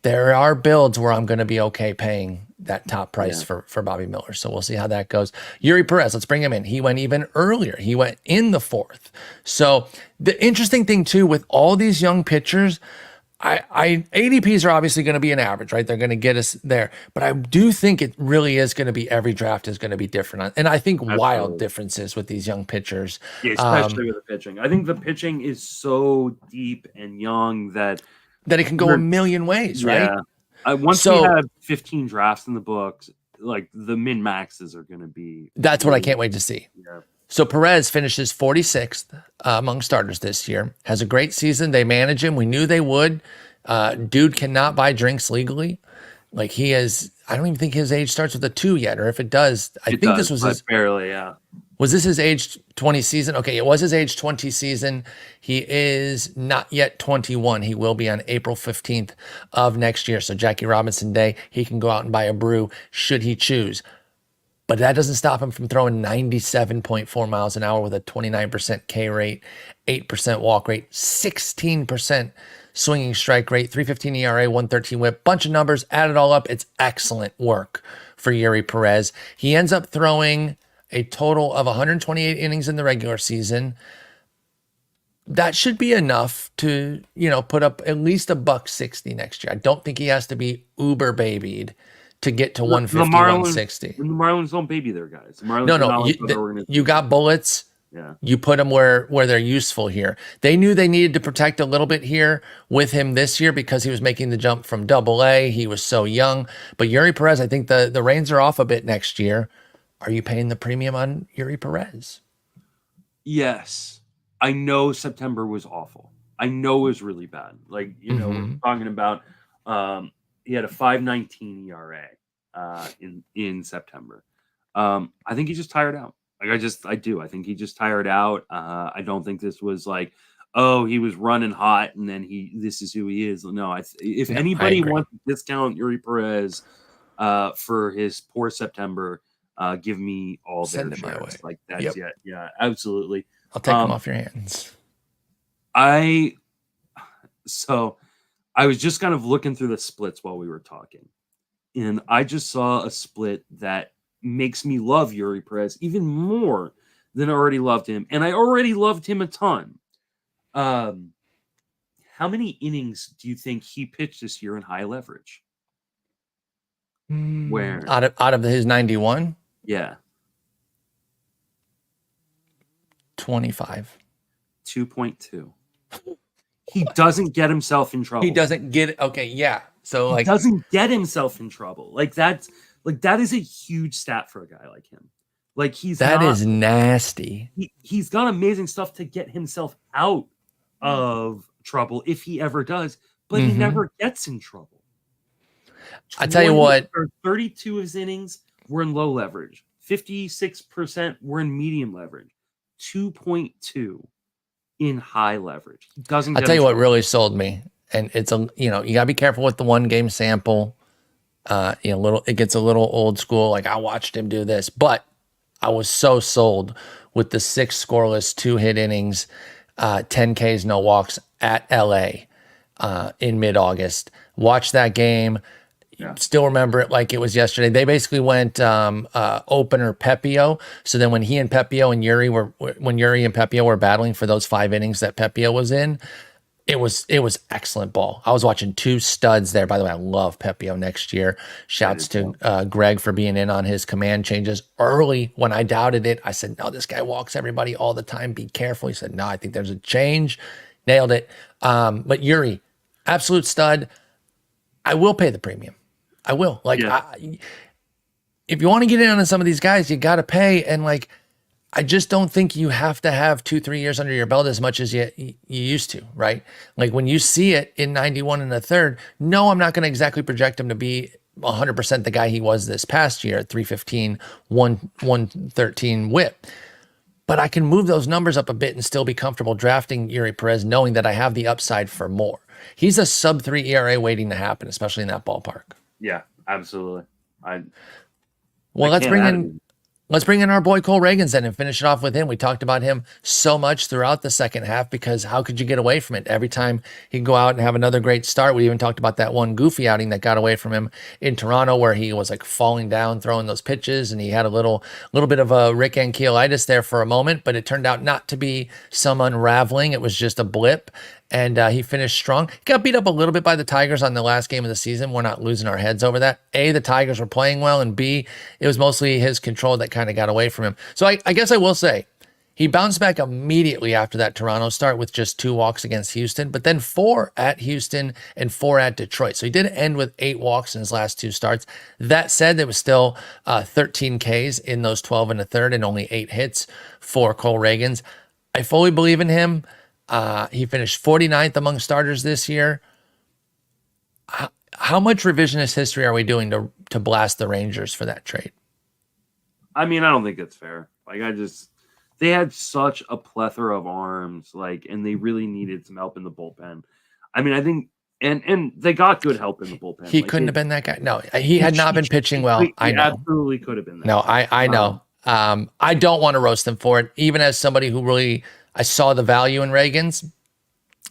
There are builds where I'm going to be okay paying that top price for Bobby Miller. So we'll see how that goes. Eury Pérez, let's bring him in. He went even earlier. He went in the 4th. So the interesting thing too, with all these young pitchers, ADPs are obviously going to be an average, right? They're going to get us there. But I do think it really is going to be, every draft is going to be different. And I think wild differences with these young pitchers. Yeah, especially with the pitching. I think the pitching is so deep and young that it can go a million ways, right? Once we have 15 drafts in the books, like the min maxes are going to be. That's what I can't wait to see. Yeah. So Pérez finishes 46th among starters this year. Has a great season. They manage him. We knew they would. Dude cannot buy drinks legally. Like, he is. I don't even think his age starts with a 2 yet, or if it does, this was his barely. Yeah. Was this his age 20 season? Okay, it was his age 20 season. He is not yet 21. He will be on April 15th of next year. So Jackie Robinson Day, he can go out and buy a brew should he choose. But that doesn't stop him from throwing 97.4 miles an hour with a 29% K rate, 8% walk rate, 16% swinging strike rate, 3.15 ERA, 113 WHIP. Bunch of numbers, add it all up. It's excellent work for Eury Pérez. He ends up throwing a total of 128 innings in the regular season. That should be enough to, put up at least $160 next year. I don't think he has to be uber babied to get to 150, 160. The Marlins don't baby their guys. The Marlins no. You got bullets. Yeah. You put them where they're useful here. They knew they needed to protect a little bit here with him this year because he was making the jump from AA. He was so young. But Eury Pérez, I think the reins are off a bit next year. Are you paying the premium on Eury Pérez? Yes. I know September was awful. I know it was really bad. Like, we're talking about he had a 5.19 ERA in September. I think he just tired out. Like, I do. I think he just tired out. I don't think this was like, oh, he was running hot and then this is who he is. No, if anybody wants to discount Eury Pérez for his poor September, give me all their shares. Like, that's yeah, absolutely. I'll take them off your hands. So I was just kind of looking through the splits while we were talking, and I just saw a split that makes me love Eury Pérez even more than I already loved him, and I already loved him a ton. how many innings do you think he pitched this year in high leverage? Where out of his 91, yeah, 25. 2.2. He doesn't get himself in trouble. He doesn't get it. Okay, yeah. So He doesn't get himself in trouble. Like that is a huge stat for a guy like him. Like that is nasty. He's got amazing stuff to get himself out of trouble if he ever does, but he never gets in trouble. I tell you what, 32 of his innings were in low leverage. 56% were in medium leverage. 2.2 in high leverage. He doesn't. I'll tell you what really sold me, and it's you gotta be careful with the 1 game sample. It gets a little old school. Like I watched him do this, but I was so sold with the 6 scoreless 2-hit innings, 10 Ks, no walks at LA in mid-August. Watched that game. Yeah. Still remember it like it was yesterday. They basically went opener Pepio. So then when he and Pepio and Eury when Eury and Pepio were battling for those 5 innings that Pepio was in, it was excellent ball. I was watching 2 studs there. By the way, I love Pepio next year. Shouts to Greg for being in on his command changes early. When I doubted it, I said, no, this guy walks everybody all the time. Be careful. He said, no, I think there's a change. Nailed it. But Eury, absolute stud. I will pay the premium. I will. Like, if you want to get in on some of these guys, you got to pay. And like, I just don't think you have to have 2-3 years under your belt as much as you used to, right? Like when you see it in 91 and a third, no, I'm not going to exactly project him to be 100% the guy he was this past year at 315, 113 whip. But I can move those numbers up a bit and still be comfortable drafting Eury Pérez, knowing that I have the upside for more. He's a sub-3 ERA waiting to happen, especially in that ballpark. Yeah, absolutely. Let's bring in our boy Cole Ragans then and finish it off with him. We talked about him so much throughout the second half because how could you get away from it? Every time he'd go out and have another great start. We even talked about that one goofy outing that got away from him in Toronto where he was like falling down, throwing those pitches, and he had a little bit of a Rick Ankielitis there for a moment, but it turned out not to be some unraveling. It was just a blip. And he finished strong. He got beat up a little bit by the Tigers on the last game of the season. We're not losing our heads over that. A, the Tigers were playing well, and B, it was mostly his control that kind of got away from him. So I guess I will say he bounced back immediately after that Toronto start with just 2 walks against Houston, but then 4 at Houston and 4 at Detroit. So he did end with 8 walks in his last 2 starts. That said, there was still 13 Ks in those 12 and a third and only 8 hits for Cole Ragans. I fully believe in him. He finished 49th among starters this year. How much revisionist history are we doing to blast the Rangers for that trade? I mean, I don't think it's fair. Like, they had such a plethora of arms, like, and they really needed some help in the bullpen. I mean, I think, and they got good help in the bullpen. He couldn't have been that guy. No, he had not been pitching well. I know. Absolutely could have been that. No, I know. I don't want to roast him for it, even as somebody who really. I saw the value in Ragans.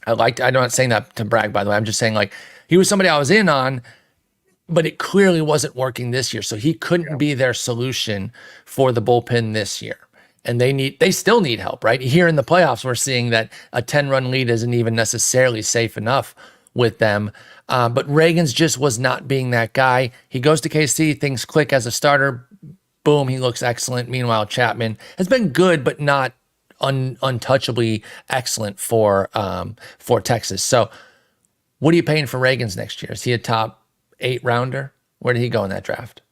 I'm not saying that to brag, by the way. I'm just saying like he was somebody I was in on, but it clearly wasn't working this year. So he couldn't be their solution for the bullpen this year. And they still need help, right? Here in the playoffs, we're seeing that a 10-run lead isn't even necessarily safe enough with them. But Ragans just was not being that guy. He goes to KC, things click as a starter. Boom, he looks excellent. Meanwhile, Chapman has been good, but not untouchably excellent for Texas. So what are you paying for Ragans next year? Is he a top 8 rounder? Where did he go in that draft?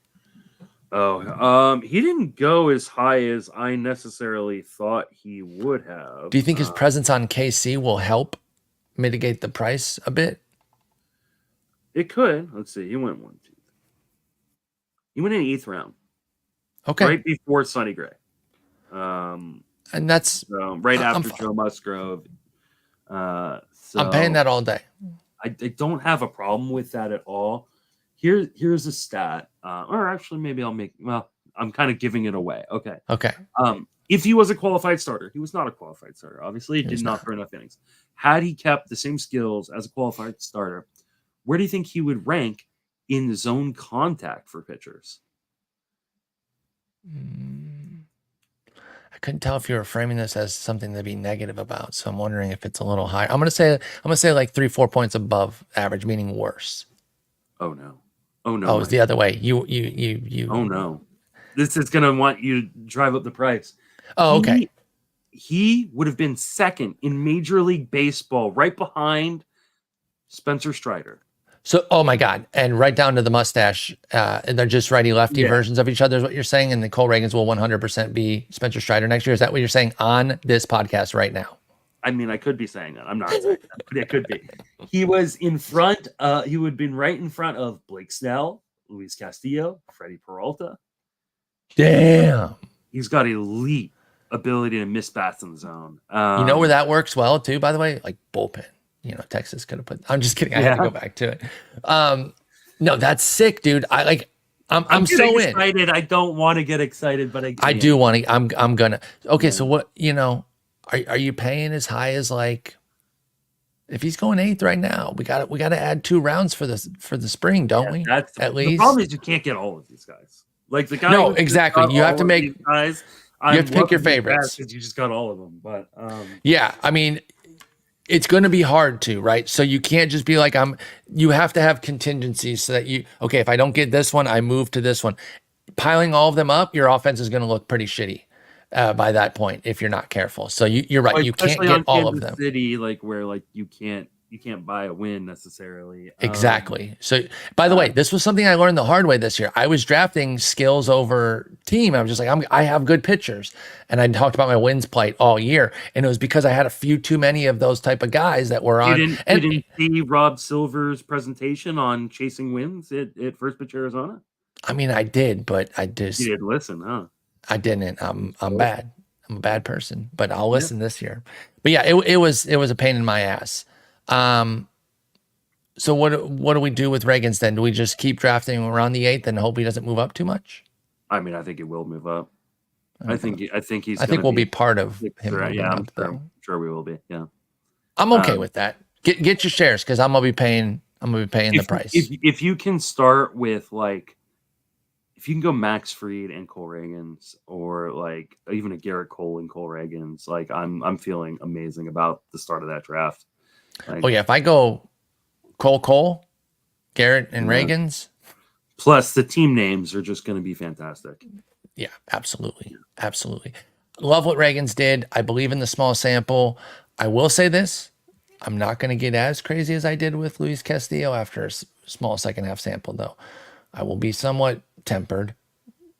He didn't go as high as I necessarily thought he would have. Do you think his presence on KC will help mitigate the price a bit? It could. Let's see. He went in the 8th round. Okay. Right before Sonny Gray. And that's right after Joe Musgrove. So I'm paying that all day. I don't have a problem with that at all. Here's a stat. Or actually, maybe I'm kind of giving it away. Okay. If he was a qualified starter, he was not a qualified starter. Obviously, he did not throw enough innings. Had he kept the same skills as a qualified starter, where do you think he would rank in zone contact for pitchers? couldn't tell if you were framing this as something to be negative about. So I'm wondering if it's a little higher. I'm gonna say like 3-4 points above average, meaning worse. Oh no. Oh no. Oh, it's the other way. You. Oh no. This is gonna want you to drive up the price. Oh, okay. He would have been second in Major League Baseball, right behind Spencer Strider. So, oh my God. And right down to the mustache. And they're just righty-lefty versions of each other is what you're saying. And the Cole Ragans will 100% be Spencer Strider next year. Is that what you're saying on this podcast right now? I mean, I could be saying that. I'm not saying that, but it could be. He was in front. He would have been right in front of Blake Snell, Luis Castillo, Freddie Peralta. Damn. He's got elite ability to miss bats in the zone. You know where that works well too, by the way? Like bullpen. Texas could have put. I'm just kidding. I had to go back to it. No, that's sick, dude. I'm so excited. I don't want to get excited, but I do want to. I'm gonna. Okay, so what? Are you paying as high as like? If he's going 8th right now, we got to add 2 rounds for the spring, don't we? That's at least. The problem is you can't get all of these guys. Like the guy. No, exactly. You have to make guys. You have to pick your favorites because you just got all of them. But yeah, I mean. It's going to be hard to, right? So you can't just be like, you have to have contingencies so that okay, if I don't get this one, I move to this one. Piling all of them up, your offense is going to look pretty shitty by that point if you're not careful. So you're right. You can't get all of them. City, like where like you can't buy a win necessarily. Exactly. So by the way, this was something I learned the hard way this year. I was drafting skills over team. I was just like, I have good pitchers. And I talked about my wins plight all year. And it was because I had a few too many of those type of guys that were on. You didn't see Rob Silver's presentation on chasing wins at First Pitch Arizona? I mean, I did, but I just... You did listen, huh? I didn't. I'm bad. I'm a bad person, but I'll listen this year. But yeah, it was a pain in my ass. So what do we do with Ragans then? Do we just keep drafting around the 8th and hope he doesn't move up too much? I mean, I think it will move up. Okay. I think we'll be part of him. Yeah, I'm sure we will be. Yeah, I'm okay with that. Get your shares because I'm gonna be paying the price. If you can start with like, if you can go Max Fried and Cole Ragans, or like even a Garrett Cole and Cole Ragans, like I'm feeling amazing about the start of that draft. Like, oh yeah, if I go Cole, Garrett, and Ragans. Plus, the team names are just going to be fantastic. Yeah, absolutely. Absolutely. Love what Ragans did. I believe in the small sample. I will say this. I'm not going to get as crazy as I did with Luis Castillo after a small second half sample, though. I will be somewhat tempered.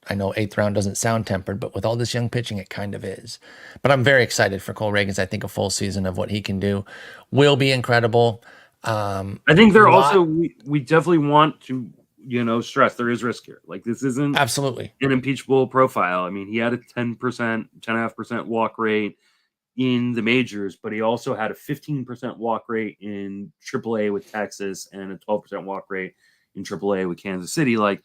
I know 8th round doesn't sound tempered, but with all this young pitching, it kind of is. But I'm very excited for Cole Ragans. I think a full season of what he can do will be incredible. I think they're also, we definitely want to, stress there is risk here. Like this isn't absolutely an impeachable profile. I mean, he had a 10.5% walk rate in the majors, but he also had a 15% walk rate in AAA with Texas and a 12% walk rate in AAA with Kansas City. Like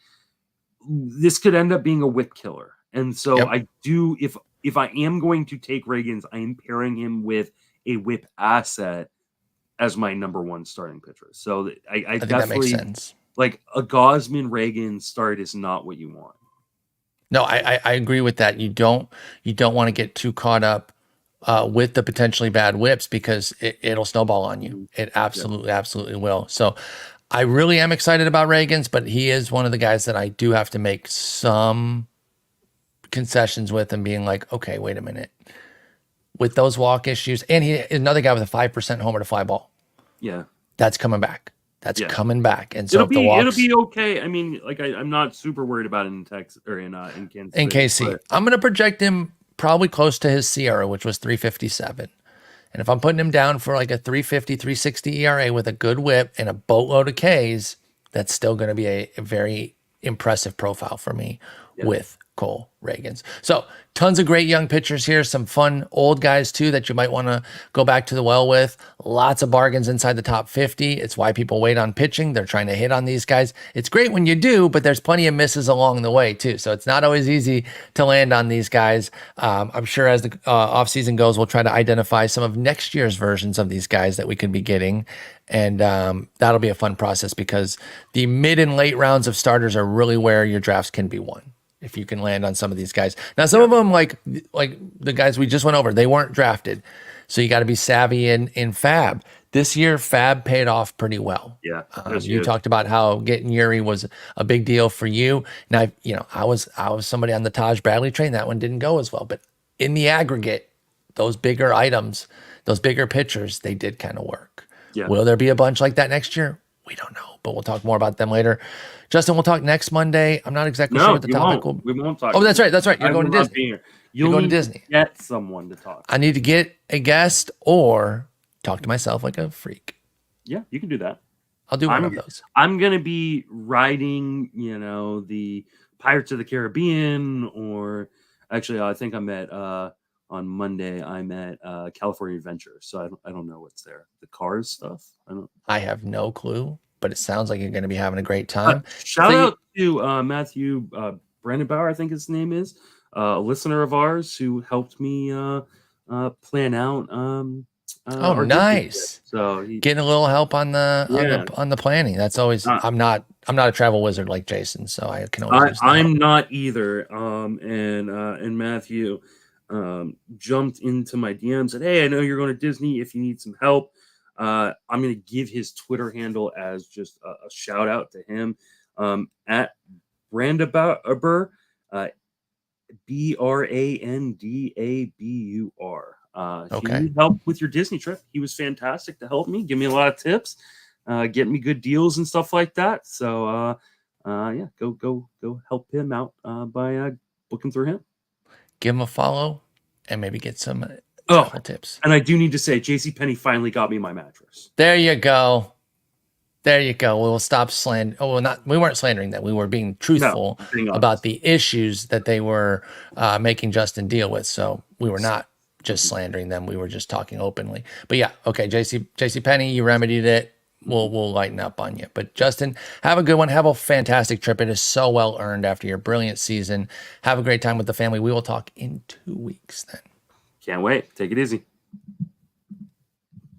this could end up being a whip killer. And so I do, if I am going to take Ragans, I am pairing him with a whip asset as my number 1 starting pitcher. So I think definitely, that makes sense. Like a Gausman Ragans start is not what you want. No, I agree with that. You don't want to get too caught up with the potentially bad whips because it'll snowball on you. It absolutely will. So I really am excited about Ragans, but he is one of the guys that I do have to make some concessions with and being like, okay, wait a minute. With those walk issues, and he another guy with a 5% homer to fly ball. Yeah. That's coming back. That's coming back. And so it'll be okay. I mean, like I'm not super worried about it in Texas or in Kansas City. In KC. I'm going to project him probably close to his Sierra, which was 357. And if I'm putting him down for like a 350, 360 ERA with a good whip and a boatload of Ks, that's still going to be a very impressive profile for me with Cole Ragans. So tons of great young pitchers here. Some fun old guys too that you might want to go back to the well with. Lots of bargains inside the top 50. It's why people wait on pitching. They're trying to hit on these guys. It's great when you do, but there's plenty of misses along the way too. So it's not always easy to land on these guys. I'm sure as the offseason goes, we'll try to identify some of next year's versions of these guys that we could be getting. And that'll be a fun process because the mid and late rounds of starters are really where your drafts can be won. if you can land on some of these guys. Now, some of them, like the guys we just went over, they weren't drafted. So you got to be savvy in Fab. This year, Fab paid off pretty well. Yeah. You talked about how getting Eury was a big deal for you. Now, I was somebody on the Taj Bradley train. That one didn't go as well. But in the aggregate, those bigger items, those bigger pitchers, they did kind of work. Yeah. Will there be a bunch like that next year? We don't know, but we'll talk more about them later. Justin, we'll talk next Monday. I'm not exactly sure what the topic will be. We won't talk. Oh, that's right. You're going to Disney. You're going to Disney. Get someone to talk. I need to get a guest or talk to myself like a freak. Yeah, you can do that. I'll do one of those. I'm going to be riding, the Pirates of the Caribbean, or actually, I think I'm at on Monday. I'm at California Adventure, so I don't know what's there. The Cars stuff. I have no clue, but it sounds like you're going to be having a great time. Shout out to Matthew Brandenbauer, I think his name is, a listener of ours who helped me plan out. Nice! So getting a little help on the planning. That's always. I'm not a travel wizard like Jason, so I can always. I'm not either. And Matthew jumped into my DM and said, "Hey, I know you're going to Disney. If you need some help, I'm going to give his Twitter handle as just a shout out to him at Brandabur, Brandabur. If you need help with your Disney trip, he was fantastic to help me, give me a lot of tips, get me good deals and stuff like that. So go help him out by booking through him. Give him a follow and maybe get some travel tips. And I do need to say, JCPenney finally got me my mattress. There you go. We'll stop slandering. Oh, well, we weren't slandering them. We were being truthful about the issues that they were making Justin deal with. So we were not just slandering them. We were just talking openly. But yeah, okay, JCPenney, you remedied it. We'll lighten up on you. But Justin, have a good one. Have a fantastic trip. It is so well earned after your brilliant season. Have a great time with the family. We will talk in 2 weeks then. Can't wait. Take it easy.